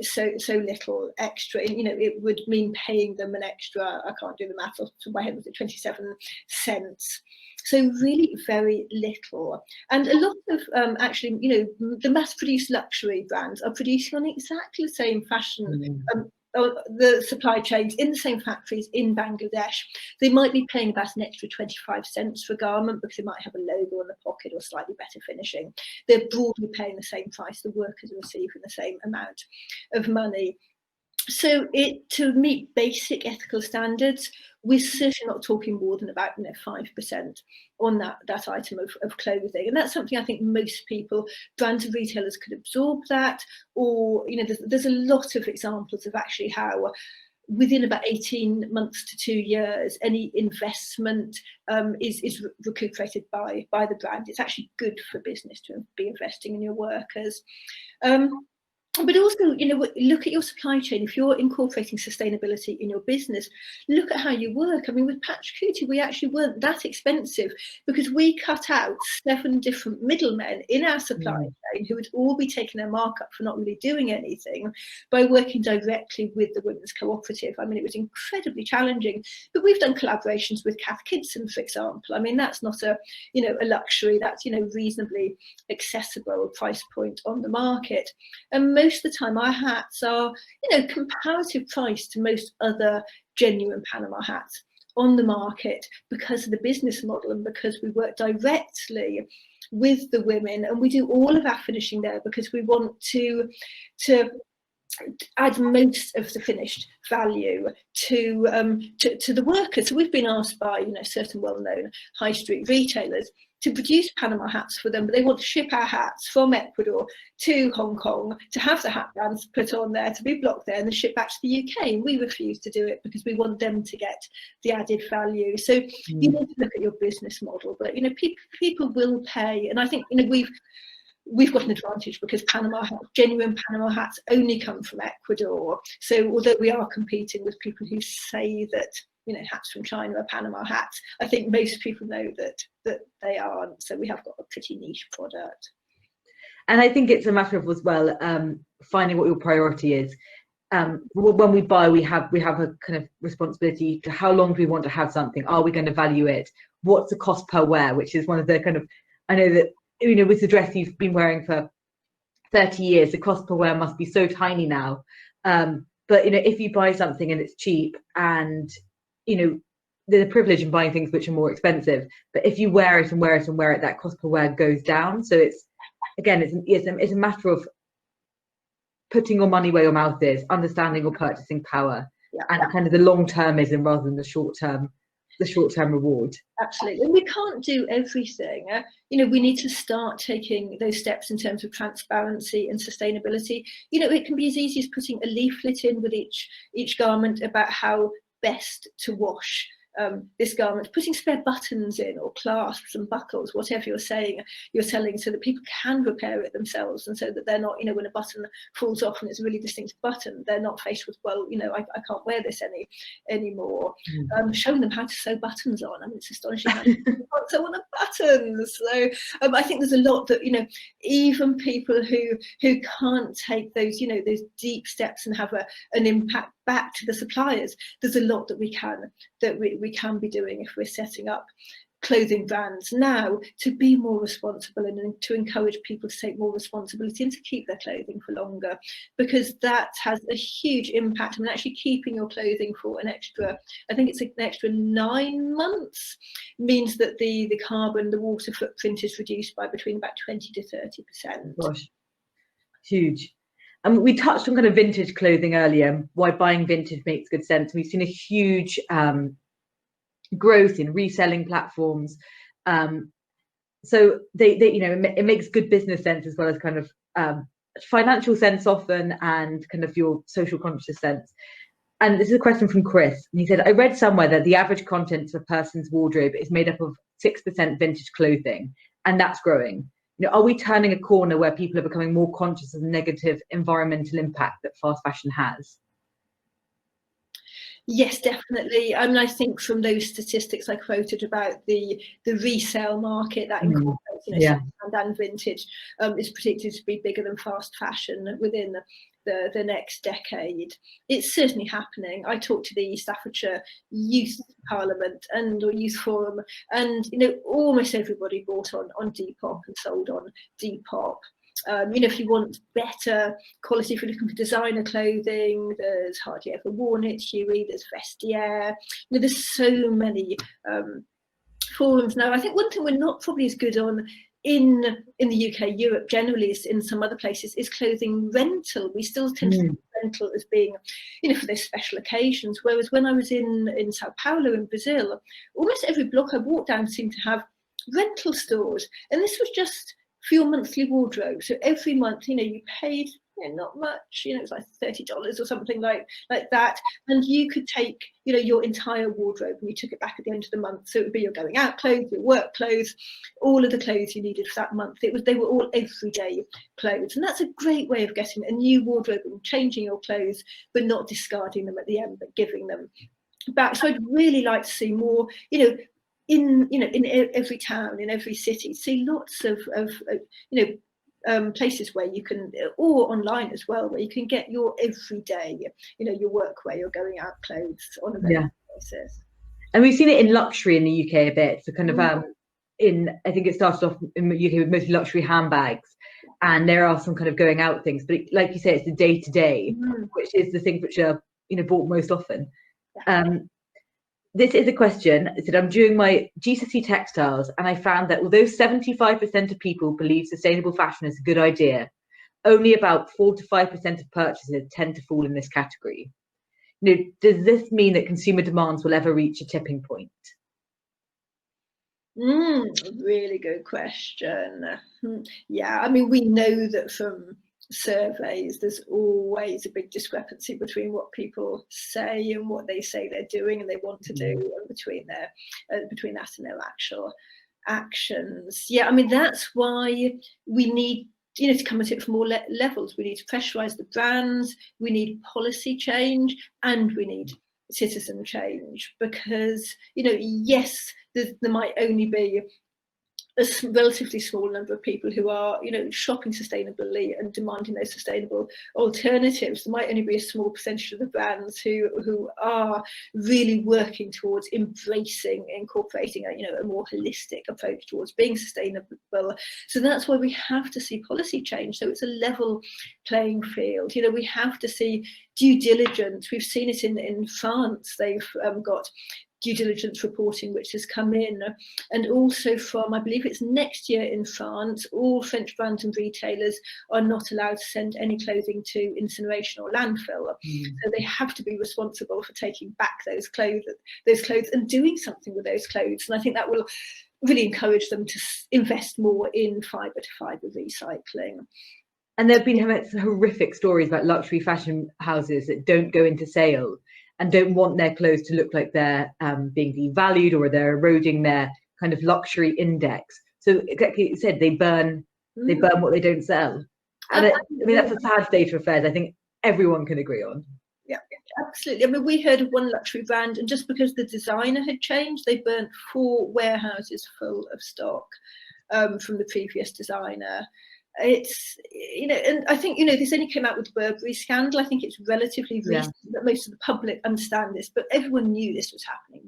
so little extra. It would mean paying them an extra, I can't do the math off the top of my head, was it 27 cents? So really very little. And a lot of actually, the mass-produced luxury brands are producing on exactly the same fashion, the supply chains in the same factories in Bangladesh. They might be paying about an extra 25 cents for a garment because it might have a logo on the pocket or slightly better finishing. They're broadly paying the same price. The workers are receiving the same amount of money. So to meet basic ethical standards, we're certainly not talking more than about 5% on that item of clothing. And that's something I think most people, brands and retailers, could absorb that. Or, there's a lot of examples of actually how within about 18 months to 2 years, any investment is recuperated by the brand. It's actually good for business to be investing in your workers. But also, look at your supply chain. If you're incorporating sustainability in your business, look at how you work. I mean, with Patch Cutie, we actually weren't that expensive because we cut out 7 different middlemen in our supply chain who would all be taking their markup for not really doing anything by working directly with the Women's Cooperative. I mean, it was incredibly challenging, but we've done collaborations with Cath Kidston, for example. I mean, that's not a luxury. That's, reasonably accessible price point on the market. And most of the time our hats are, comparative price to most other genuine Panama hats on the market because of the business model and because we work directly with the women and we do all of our finishing there because we want to add most of the finished value to the workers. So we've been asked by certain well-known high street retailers to produce Panama hats for them, but they want to ship our hats from Ecuador to Hong Kong to have the hat brands put on there, to be blocked there and then shipped back to the UK. And we refuse to do it because we want them to get the added value. So you need to look at your business model, but people will pay. And I think we've got an advantage because genuine Panama hats only come from Ecuador. So although we are competing with people who say that hats from China are Panama hats, I think most people know that they aren't. So we have got a pretty niche product. And I think it's a matter of as well finding what your priority is. when we buy, we have a kind of responsibility to how long do we want to have something? Are we going to value it? What's the cost per wear? Which is one of the kind of, I know that, with the dress you've been wearing for 30 years, the cost per wear must be so tiny now. But if you buy something and it's cheap, and there's a privilege in buying things which are more expensive, but if you wear it and wear it and wear it, that cost per wear goes down. So it's a matter of putting your money where your mouth is, understanding your purchasing power, and kind of the long-termism rather than the short-term reward. Absolutely. And we can't do everything. We need to start taking those steps in terms of transparency and sustainability. It can be as easy as putting a leaflet in with each garment about how best to wash this garment, putting spare buttons in, or clasps and buckles, whatever you're selling, so that people can repair it themselves, and so that they're not, when a button falls off and it's a really distinctive button, they're not faced with, I can't wear this anymore. Showing them how to sew buttons on. I mean, it's astonishing how you can't sew on a button. So I think there's a lot that, even people who can't take those, those deep steps and have an impact back to the suppliers, there's a lot that we can be doing if we're setting up clothing brands now to be more responsible and to encourage people to take more responsibility and to keep their clothing for longer, because that has a huge impact. I mean, actually keeping your clothing for an extra 9 months means that the carbon, the water footprint is reduced by between about 20 to 30%. Gosh, huge. And we touched on kind of vintage clothing earlier, why buying vintage makes good sense. We've seen a huge growth in reselling platforms. So it makes good business sense as well as kind of financial sense often, and kind of your social conscious sense. And this is a question from Chris. And he said, I read somewhere that the average contents of a person's wardrobe is made up of 6% vintage clothing, and that's growing. Are we turning a corner where people are becoming more conscious of the negative environmental impact that fast fashion has? Yes, definitely. I mean, I think from those statistics I quoted about the resale market that incorporates second-hand and vintage is predicted to be bigger than fast fashion within the next decade. It's certainly happening. I talked to the Staffordshire Youth Parliament or Youth Forum, and almost everybody bought on Depop and sold on Depop. If you want better quality, if you're looking for designer clothing, there's Hardly Ever Worn It, Huey, there's Vestiaire. There's so many forums now. I think one thing we're not probably as good on in the UK, Europe generally, is in some other places, is clothing rental. We still tend to think of rental as being, for those special occasions. Whereas when I was in Sao Paulo in Brazil, almost every block I walked down seemed to have rental stores, and this was just for your monthly wardrobe. So every month, you paid not much, it's like $30 or something like that, and you could take your entire wardrobe and you took it back at the end of the month. So it would be your going out clothes, your work clothes, all of the clothes you needed for that month. They were all everyday clothes, and that's a great way of getting a new wardrobe and changing your clothes, but not discarding them at the end, but giving them back. So I'd really like to see more, in every town, in every city, see lots of places where you can, or online as well, where you can get your everyday, your workwear, your going out clothes on a regular basis. And we've seen it in luxury in the UK a bit. So kind of I think it started off in the UK with mostly luxury handbags, and there are some kind of going out things, but like you say, it's the day to day, which is the thing which are bought most often. This is a question. It said, I'm doing my GCSE textiles, and I found that although 75% of people believe sustainable fashion is a good idea, only about 4 to 5% of purchases tend to fall in this category. Does this mean that consumer demands will ever reach a tipping point? Really good question. Yeah, I mean, we know that from surveys there's always a big discrepancy between what people say and what they say they're doing and they want to do, and between that and their actual actions. I mean, that's why we need to come at it from all levels. We need to pressurize the brands, we need policy change, and we need citizen change, because yes, there might only be relatively small number of people who are, shopping sustainably and demanding those sustainable alternatives. There might only be a small percentage of the brands who are really working towards incorporating a more holistic approach towards being sustainable. So that's why we have to see policy change. So it's a level playing field. We have to see due diligence. We've seen it in France. They've got due diligence reporting which has come in, and also from, I believe it's next year in France, all French brands and retailers are not allowed to send any clothing to incineration or landfill. So they have to be responsible for taking back those clothes and doing something with those clothes. And I think that will really encourage them to invest more in fibre to fibre recycling. And there have been horrific stories about luxury fashion houses that don't go into sale and don't want their clothes to look like they're being devalued or they're eroding their kind of luxury index. So exactly, you said they burn what they don't sell. And that's a sad state of affairs. I think everyone can agree on. Yeah, absolutely. I mean, we heard of one luxury brand, and just because the designer had changed, they burnt 4 warehouses full of stock from the previous designer. It's, and I think, this only came out with the Burberry scandal. I think it's relatively recent that most of the public understand this, but everyone knew this was happening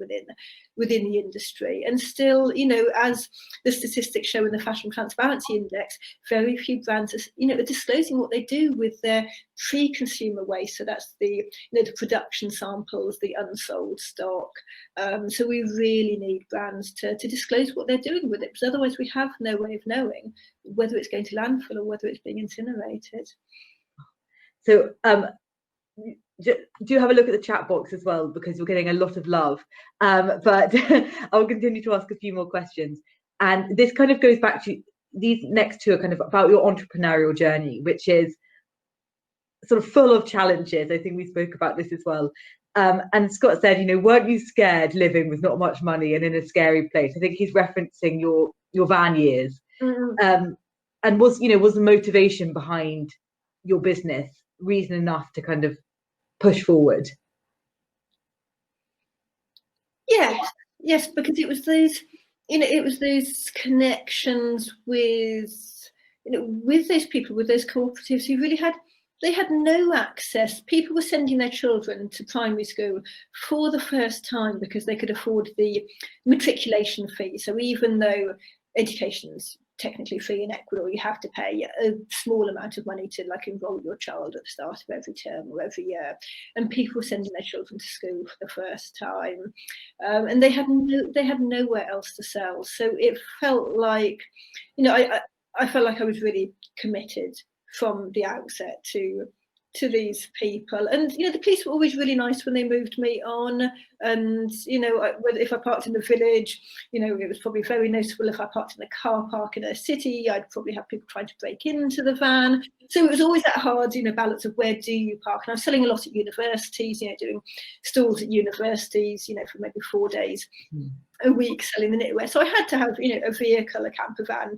within the industry. And still, as the statistics show in the Fashion Transparency Index, very few brands are disclosing what they do with their pre-consumer waste. So that's the production samples, the unsold stock. So we really need brands to disclose what they're doing with it, because otherwise we have no way of knowing whether it's going to landfill or whether it's being incinerated. So do have a look at the chat box as well, because we're getting a lot of love. But I'll continue to ask a few more questions. And this kind of goes back to these next two are kind of about your entrepreneurial journey, which is sort of full of challenges. I think we spoke about this as well. And Scott said, weren't you scared living with not much money and in a scary place? I think he's referencing your van years. And was the motivation behind your business reason enough to kind of push forward? Yes, because it was those connections with those people, with those cooperatives who really had no access. People were sending their children to primary school for the first time because they could afford the matriculation fee. So even though education's technically free in Ecuador, you have to pay a small amount of money to enroll your child at the start of every term or every year. And people were sending their children to school for the first time, and they had nowhere else to sell. So it felt like, I felt like I was really committed from the outset to these people. And the police were always really nice when they moved me on. And if I parked in the village, it was probably very noticeable. If I parked in a car park in a city, I'd probably have people trying to break into the van. So it was always that hard balance of where do you park. And I was selling a lot at universities, doing stalls at universities, for maybe 4 days a week selling the knitwear. So I had to have a vehicle, a camper van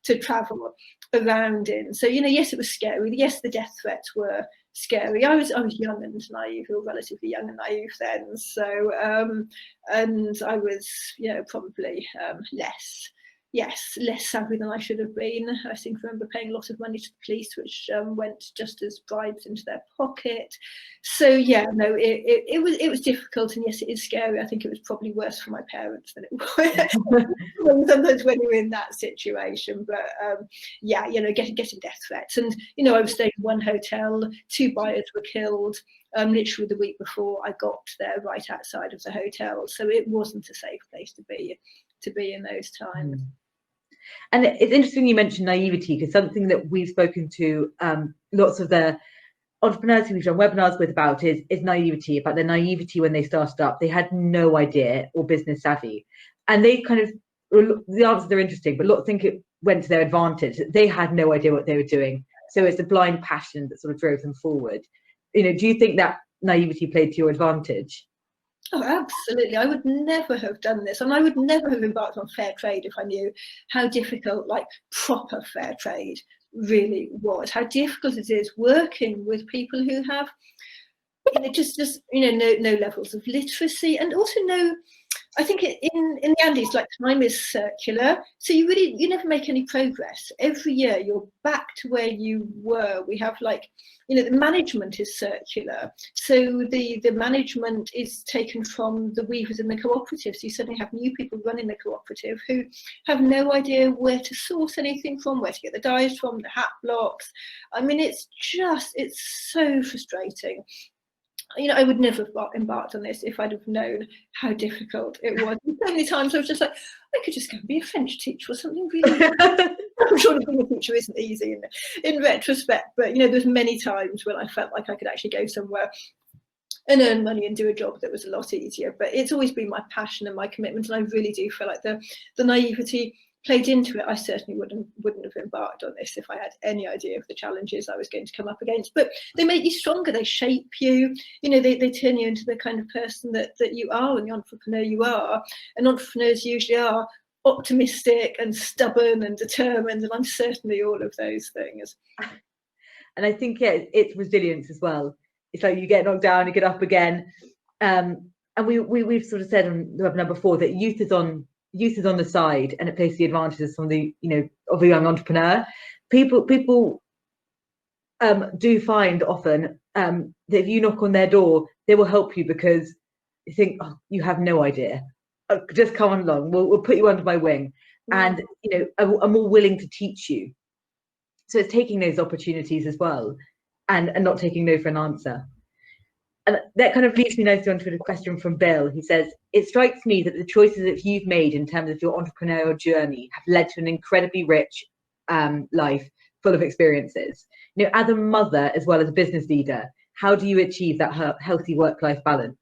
to travel around in. So yes, it was scary. Yes, the death threats were scary. I was young and naive, or relatively young and naive then. So and I was probably less savvy than I should have been. I seem to remember paying a lot of money to the police, which went just as bribes into their pocket. So it was difficult, and yes, it is scary. I think it was probably worse for my parents than it was sometimes when you're in that situation. But getting death threats, and I was staying in one hotel. 2 buyers were killed literally the week before I got there, right outside of the hotel. So it wasn't a safe place to be in those times. And it's interesting you mentioned naivety, because something that we've spoken to lots of the entrepreneurs who we've done webinars with about is naivety, about their naivety when they started up. They had no idea, or business savvy. And they kind of, the answers are interesting, but lots think it went to their advantage. They had no idea what they were doing. So it's a blind passion that sort of drove them forward. Do you think that naivety played to your advantage? Oh, absolutely. I would never have done this, and I would never have embarked on fair trade if I knew how difficult proper fair trade really was, how difficult it is working with people who have just no levels of literacy, and also no I think in the Andes, like, time is circular, so you never make any progress. Every year you're back to where you were. We have, like, the management is circular, so the management is taken from the weavers in the cooperatives. You suddenly have new people running the cooperative who have no idea where to source anything from, where to get the dyes from, the hat blocks. I mean, it's so frustrating. I would never have embarked on this if I'd have known how difficult it was. And so many times I was just like, I could just go and be a French teacher or something really. I'm sure being a teacher isn't easy in retrospect, but there's many times when I felt like I could actually go somewhere and earn money and do a job that was a lot easier. But it's always been my passion and my commitment, and I really do feel like the naivety played into it. I certainly wouldn't have embarked on this if I had any idea of the challenges I was going to come up against. But they make you stronger, they shape you, they turn you into the kind of person that you are and the entrepreneur you are. And entrepreneurs usually are optimistic and stubborn and determined, and I'm certainly all of those things. And I think it's resilience as well. It's like you get knocked down, you get up again. And we've sort of said on the webinar before that youth is on the side, and it plays the advantages from the of a young entrepreneur. People do find often that if you knock on their door, they will help you because you think, oh, you have no idea. Just come on along. We'll put you under my wing, and are more willing to teach you. So it's taking those opportunities as well, and not taking no for an answer. And that kind of leads me nicely onto a question from Bill. He says, it strikes me that the choices that you've made in terms of your entrepreneurial journey have led to an incredibly rich life full of experiences. As a mother as well as a business leader, how do you achieve that healthy work-life balance?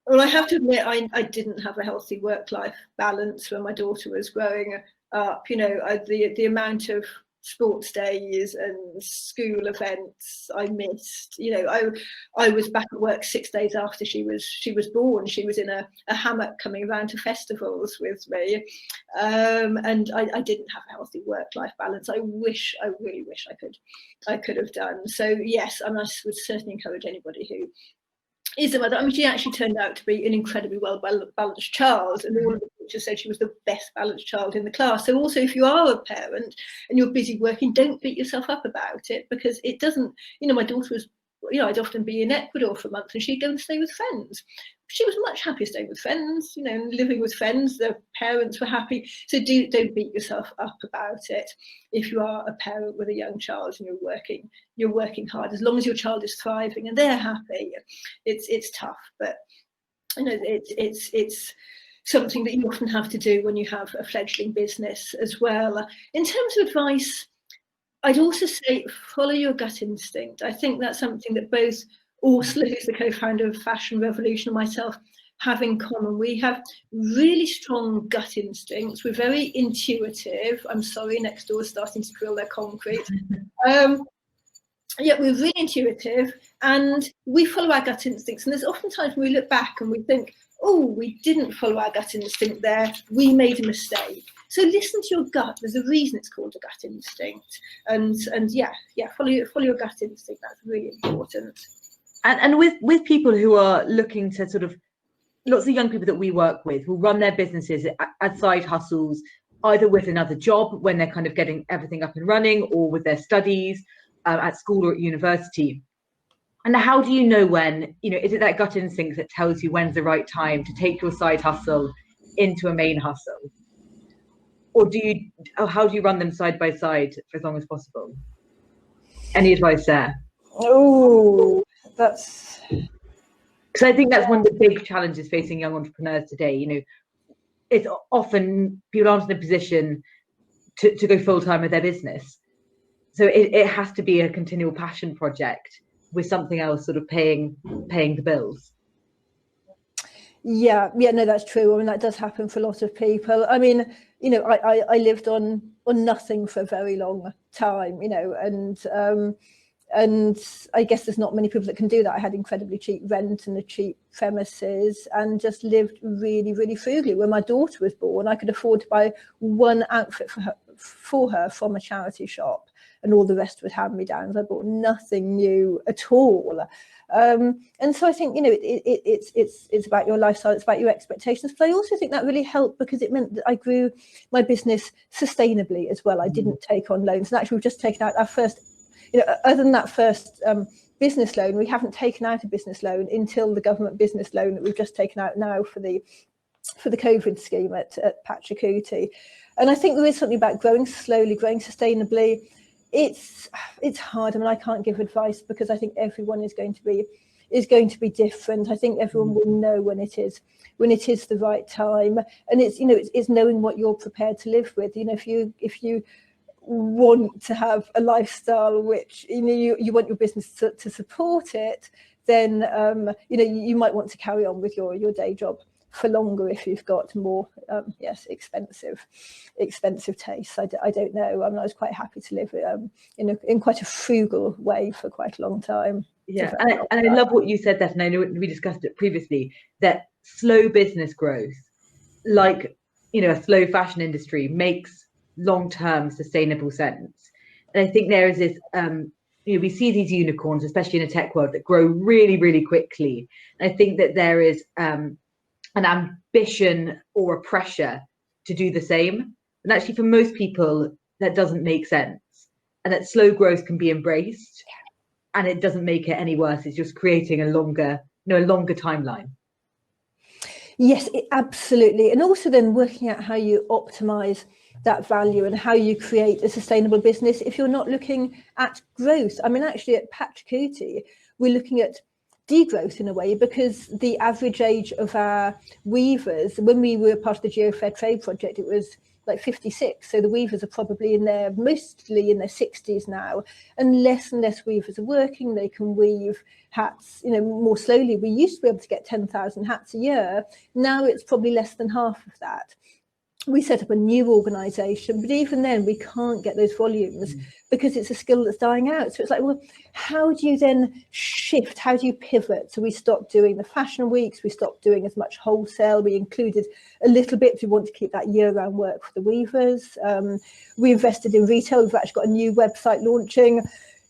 Well, I have to admit, I didn't have a healthy work-life balance when my daughter was growing up. The amount of sports days and school events I missed. I was back at work 6 days after she was born. She was in a hammock coming around to festivals with me, and I didn't have a healthy work-life balance. I really wish I could have done. So yes, and I would certainly encourage anybody who is a mother. I mean, she actually turned out to be an incredibly well-balanced child, and all of the teachers said she was the best balanced child in the class. So also, if you are a parent and you're busy working, don't beat yourself up about it, because it doesn't, my daughter was, I'd often be in Ecuador for a month and she'd go and stay with friends. She was much happier staying with friends, living with friends. The parents were happy. So don't beat yourself up about it. If you are a parent with a young child and you're working hard, as long as your child is thriving and they're happy, it's tough, but it's something that you often have to do when you have a fledgling business as well. In terms of advice, I'd also say follow your gut instinct. I think that's something that both Ursula, who's the co-founder of Fashion Revolution, and myself have in common. We have really strong gut instincts. We're very intuitive. I'm sorry, next door is starting to drill their concrete. Yeah, we're really intuitive and we follow our gut instincts. And there's often times when we look back and we think, oh, we didn't follow our gut instinct there. We made a mistake. So listen to your gut. There's a reason it's called a gut instinct. And yeah, follow your gut instinct. That's really important. And with people who are looking to sort of, lots of young people that we work with will run their businesses as side hustles, either with another job when they're kind of getting everything up and running, or with their studies at school or at university. And how do you know when, is it that gut instinct that tells you when's the right time to take your side hustle into a main hustle? Or how do you run them side by side for as long as possible? Any advice there? Oh, that's... Because I think that's one of the big challenges facing young entrepreneurs today. It's often people aren't in a position to go full-time with their business. So it has to be a continual passion project with something else sort of paying the bills. Yeah, no, that's true. I mean, that does happen for a lot of people. I mean, I lived on nothing for a very long time, and I guess there's not many people that can do that. I had incredibly cheap rent and a cheap premises and just lived really, really frugally. When my daughter was born, I could afford to buy one outfit for her from a charity shop. and all the rest was hand-me-downs. I bought nothing new at all. And so I think, you know, it's about your lifestyle, it's about your expectations. But I also think that really helped because it meant that I grew my business sustainably as well. I didn't take on loans. And actually, we've just taken out our first, you know, other than that first business loan, we haven't taken out a business loan until the government business loan that we've just taken out now for the COVID scheme at Pachacuti. And I think there is something about growing slowly, growing sustainably. It's hard. I mean, I can't give advice because I think everyone is going to be different. I think everyone will know when it is the right time, and it's, you know, it's knowing what you're prepared to live with. You know, if you want to have a lifestyle which, you know, you want your business to support it, then you know, you might want to carry on with your day job for longer if you've got more expensive tastes. I don't know. I was quite happy to live in quite a frugal way for quite a long time. Yeah, and I love what you said, that, and I know we discussed it previously, that slow business growth, like, you know, a slow fashion industry, makes long-term sustainable sense. And I think there is this you know, we see these unicorns, especially in a tech world, that grow really, really quickly. And I think that there is an ambition or a pressure to do the same. And actually, for most people, that doesn't make sense. And that slow growth can be embraced, and it doesn't make it any worse. It's just creating a longer timeline. Yes, absolutely. And also then working out how you optimize that value and how you create a sustainable business if you're not looking at growth. I mean, actually at Pachacuti, we're looking at degrowth in a way, because the average age of our weavers, when we were part of the Geofair Trade project, it was like 56. So the weavers are probably mostly in their 60s now, and less weavers are working. They can weave hats, you know, more slowly. We used to be able to get 10,000 hats a year. Now it's probably less than half of that. We set up a new organisation, but even then we can't get those volumes because it's a skill that's dying out. So it's like, well, how do you then shift? How do you pivot? So we stopped doing the fashion weeks. We stopped doing as much wholesale. We included a little bit. We want to keep that year-round work for the weavers. We invested in retail. We've actually got a new website launching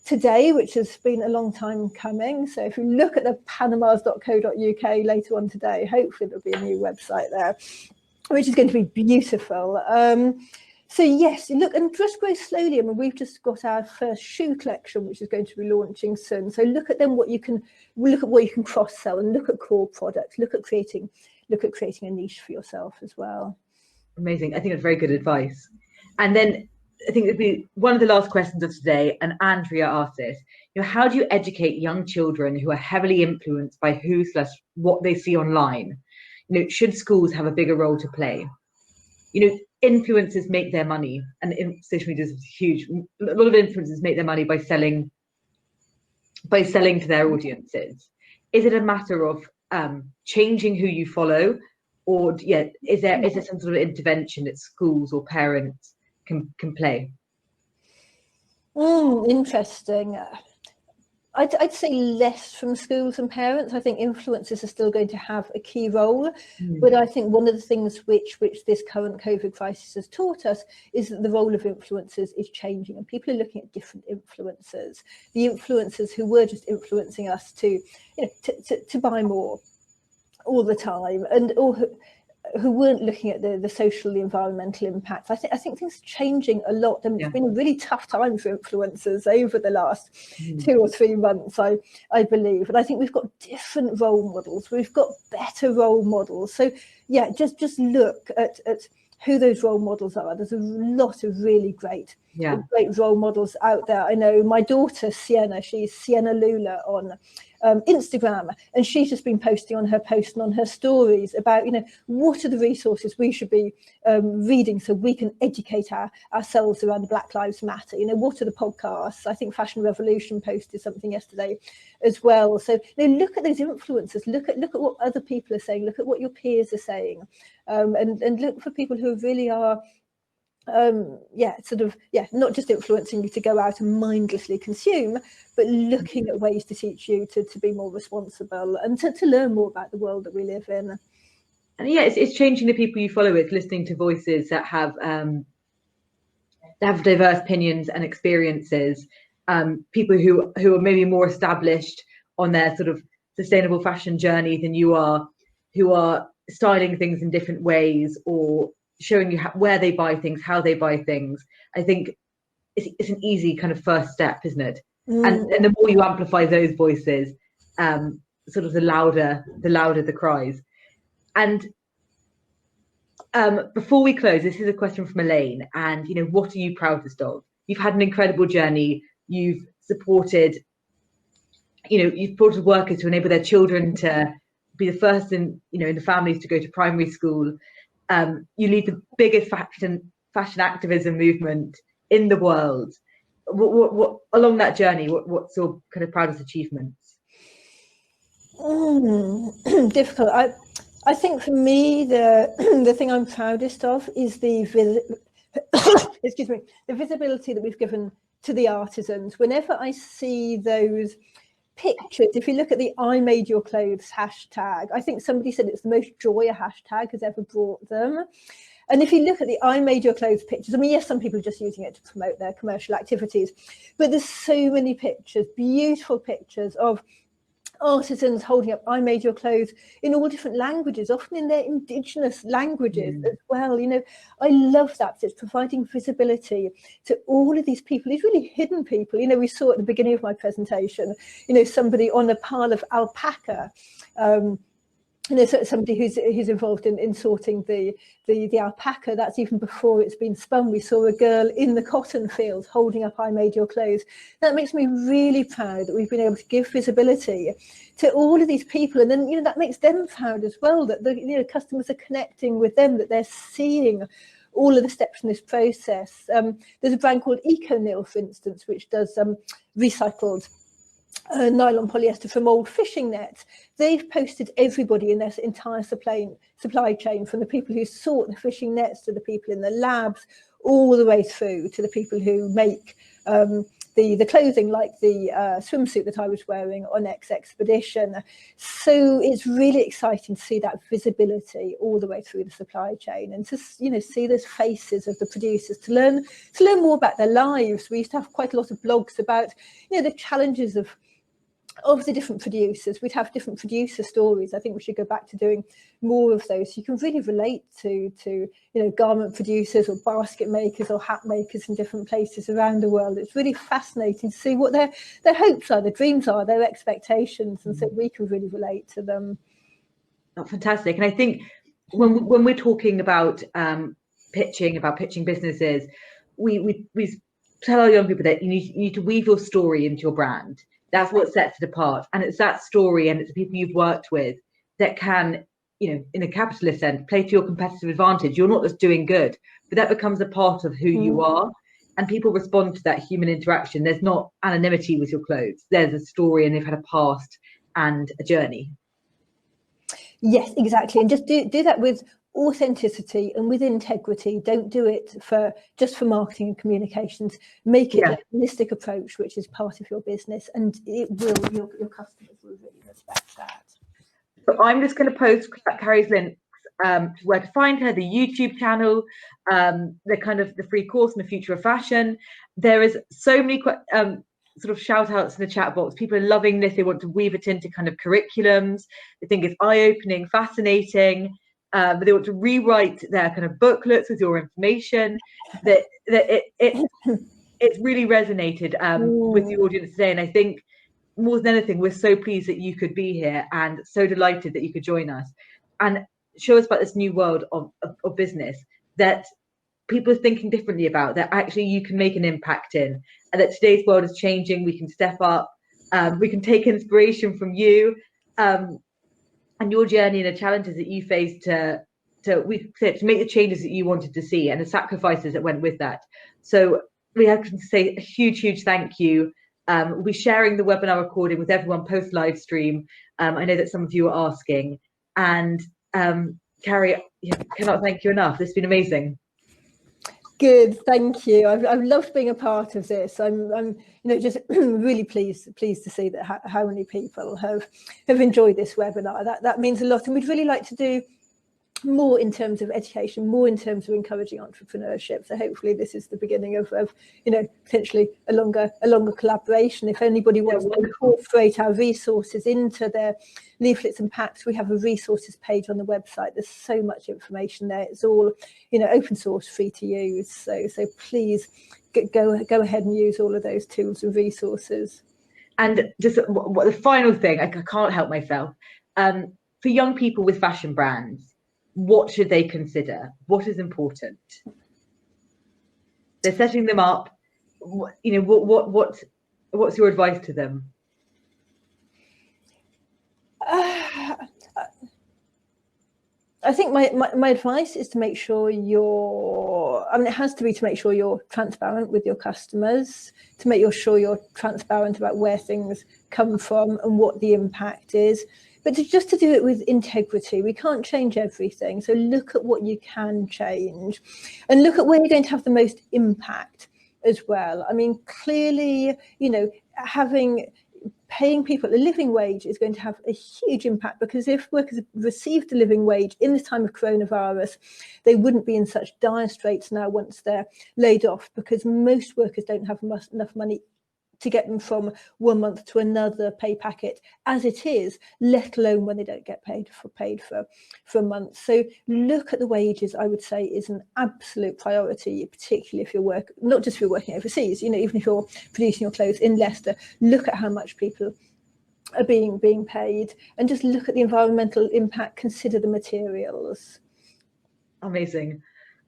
today, which has been a long time coming. So if you look at the panamas.co.uk later on today, hopefully there'll be a new website there, which is going to be beautiful. So yes, look, and just grow slowly. I mean, we've just got our first shoe collection, which is going to be launching soon. So look at what you can cross sell, and look at core products. Look at creating a niche for yourself as well. Amazing. I think that's very good advice. And then I think it'd be one of the last questions of today, and Andrea asked this, you know, how do you educate young children who are heavily influenced by what they see online? You know, should schools have a bigger role to play? You know, influencers make their money, and social media is huge. A lot of influencers make their money by selling to their audiences. Is it a matter of changing who you follow, or is there some sort of intervention that schools or parents can play? Interesting. I'd say less from schools and parents. I think influencers are still going to have a key role, but I think one of the things which this current COVID crisis has taught us is that the role of influencers is changing, and people are looking at different influencers. The influencers who were just influencing us to buy more all the time, or who weren't looking at the social, the environmental impacts. I think things are changing a lot, and it's been a really tough time for influencers over the last 2 or 3 months, I believe. And I think we've got different role models. We've got better role models. So yeah, just look at who those role models are. There's a lot of really great role models out there. I know my daughter Sienna, she's Sienna Lula on Instagram, and she's just been posting on her post and on her stories about, what are the resources we should be reading so we can educate ourselves around Black Lives Matter. What are the podcasts? I think Fashion Revolution posted something yesterday as well. So look at those influencers, look at what other people are saying, look at what your peers are saying, and look for people who really are not just influencing you to go out and mindlessly consume, but looking at ways to teach you to be more responsible and to learn more about the world that we live in. And it's changing the people you follow. It's listening to voices that have they have diverse opinions and experiences, people who are maybe more established on their sort of sustainable fashion journey than you are, who are styling things in different ways or showing you where they buy things, how they buy things. I think it's an easy kind of first step, isn't it? And the more you amplify those voices, sort of the louder the cries. And before we close, this is a question from Elaine. And what are you proudest of? You've had an incredible journey. You've supported workers to enable their children to be the first in the families to go to primary school. You lead the biggest fashion activism movement in the world. What along that journey, what's your kind of proudest achievements? Difficult. I think for me, the thing I'm proudest of is the visibility that we've given to the artisans. Whenever I see those pictures, if you look at the I Made Your Clothes hashtag, I think somebody said it's the most joy a hashtag has ever brought them. And if you look at the I Made Your Clothes pictures, I mean, yes, some people are just using it to promote their commercial activities, but there's so many pictures, beautiful pictures of artisans holding up I Made Your Clothes in all different languages, often in their indigenous languages as well. I love that. It's providing visibility to all of these people, these really hidden people. We saw at the beginning of my presentation, somebody on a pile of alpaca, somebody who's involved in sorting the alpaca. That's even before it's been spun. We saw a girl in the cotton field holding up I Made Your Clothes. That makes me really proud that we've been able to give visibility to all of these people, and then that makes them proud as well, that the customers are connecting with them, that they're seeing all of the steps in this process. There's a brand called EcoNil, for instance, which does recycled nylon polyester from old fishing nets. They've posted everybody in their entire supply chain, from the people who sort the fishing nets to the people in the labs, all the way through to the people who make the clothing, like the swimsuit that I was wearing on expedition. So it's really exciting to see that visibility all the way through the supply chain, and to see those faces of the producers, to learn more about their lives. We used to have quite a lot of blogs about the challenges of the different producers. We'd have different producer stories. I think we should go back to doing more of those. You can really relate to garment producers or basket makers or hat makers in different places around the world. It's really fascinating to see what their hopes are, their dreams are, their expectations, and so we can really relate to them. Oh, fantastic. And I think when we're talking about pitching businesses, we tell our young people that you need to weave your story into your brand. That's what sets it apart. And it's that story, and it's the people you've worked with that can, in a capitalist sense, play to your competitive advantage. You're not just doing good, but that becomes a part of who you are. And people respond to that human interaction. There's not anonymity with your clothes. There's a story, and they've had a past and a journey. Yes, exactly. And just do that with authenticity and with integrity. Don't do it just for marketing and communications. Make it a holistic approach, which is part of your business, and your customers will really respect that. So I'm just going to post Carrie's links to where to find her, the YouTube channel, the free course in the future of fashion. There is so many sort of shout outs in the chat box. People are loving this. They want to weave it into kind of curriculums. They think it's eye-opening, fascinating. But they want to rewrite their kind of booklets with your information. That it's really resonated with the audience today. And I think more than anything, we're so pleased that you could be here, and so delighted that you could join us and show us about this new world of business that people are thinking differently about, that actually you can make an impact in, and that today's world is changing. We can step up, we can take inspiration from you and your journey and the challenges that you faced to make the changes that you wanted to see, and the sacrifices that went with that. So we have to say a huge thank you. We'll be sharing the webinar recording with everyone post live stream. I know that some of you are asking, and Carrie, cannot thank you enough. This has been amazing. Good, thank you. I've loved being a part of this. I'm just really pleased to see that how many people have enjoyed this webinar. That means a lot, and we'd really like to do more in terms of education, more in terms of encouraging entrepreneurship. So hopefully this is the beginning of potentially a longer collaboration. If anybody wants to incorporate our resources into their leaflets and packs, we have a resources page on the website. There's so much information there. It's all open source, free to use. So please go ahead and use all of those tools and resources. And just the final thing, I can't help myself. For young people with fashion brands, what should they consider? What is important? They're setting them up. What's your advice to them? I think my advice is to make sure it has to be to make sure you're transparent with your customers, to make sure you're transparent about where things come from and what the impact is. But just to do it with integrity. We can't change everything. So look at what you can change and look at where you're going to have the most impact as well. I mean, clearly, paying people a living wage is going to have a huge impact, because if workers received a living wage in this time of coronavirus, they wouldn't be in such dire straits now once they're laid off, because most workers don't have enough money to get them from one month to another pay packet as it is, let alone when they don't get paid for a month. So look at the wages, I would say, is an absolute priority, particularly if you're not just if you're working overseas, even if you're producing your clothes in Leicester, look at how much people are being paid, and just look at the environmental impact, consider the materials. Amazing.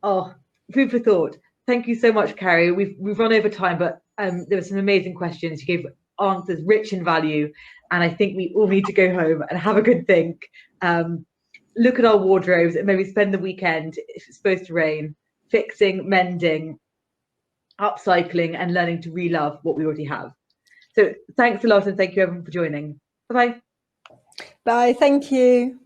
Oh, food for thought. Thank you so much, Carrie. We've run over time, but there were some amazing questions. You gave answers rich in value, and I think we all need to go home and have a good think. Look at our wardrobes and maybe spend the weekend, if it's supposed to rain, fixing, mending, upcycling, and learning to re-love what we already have. So thanks a lot, and thank you everyone for joining. Bye-bye. Bye, thank you.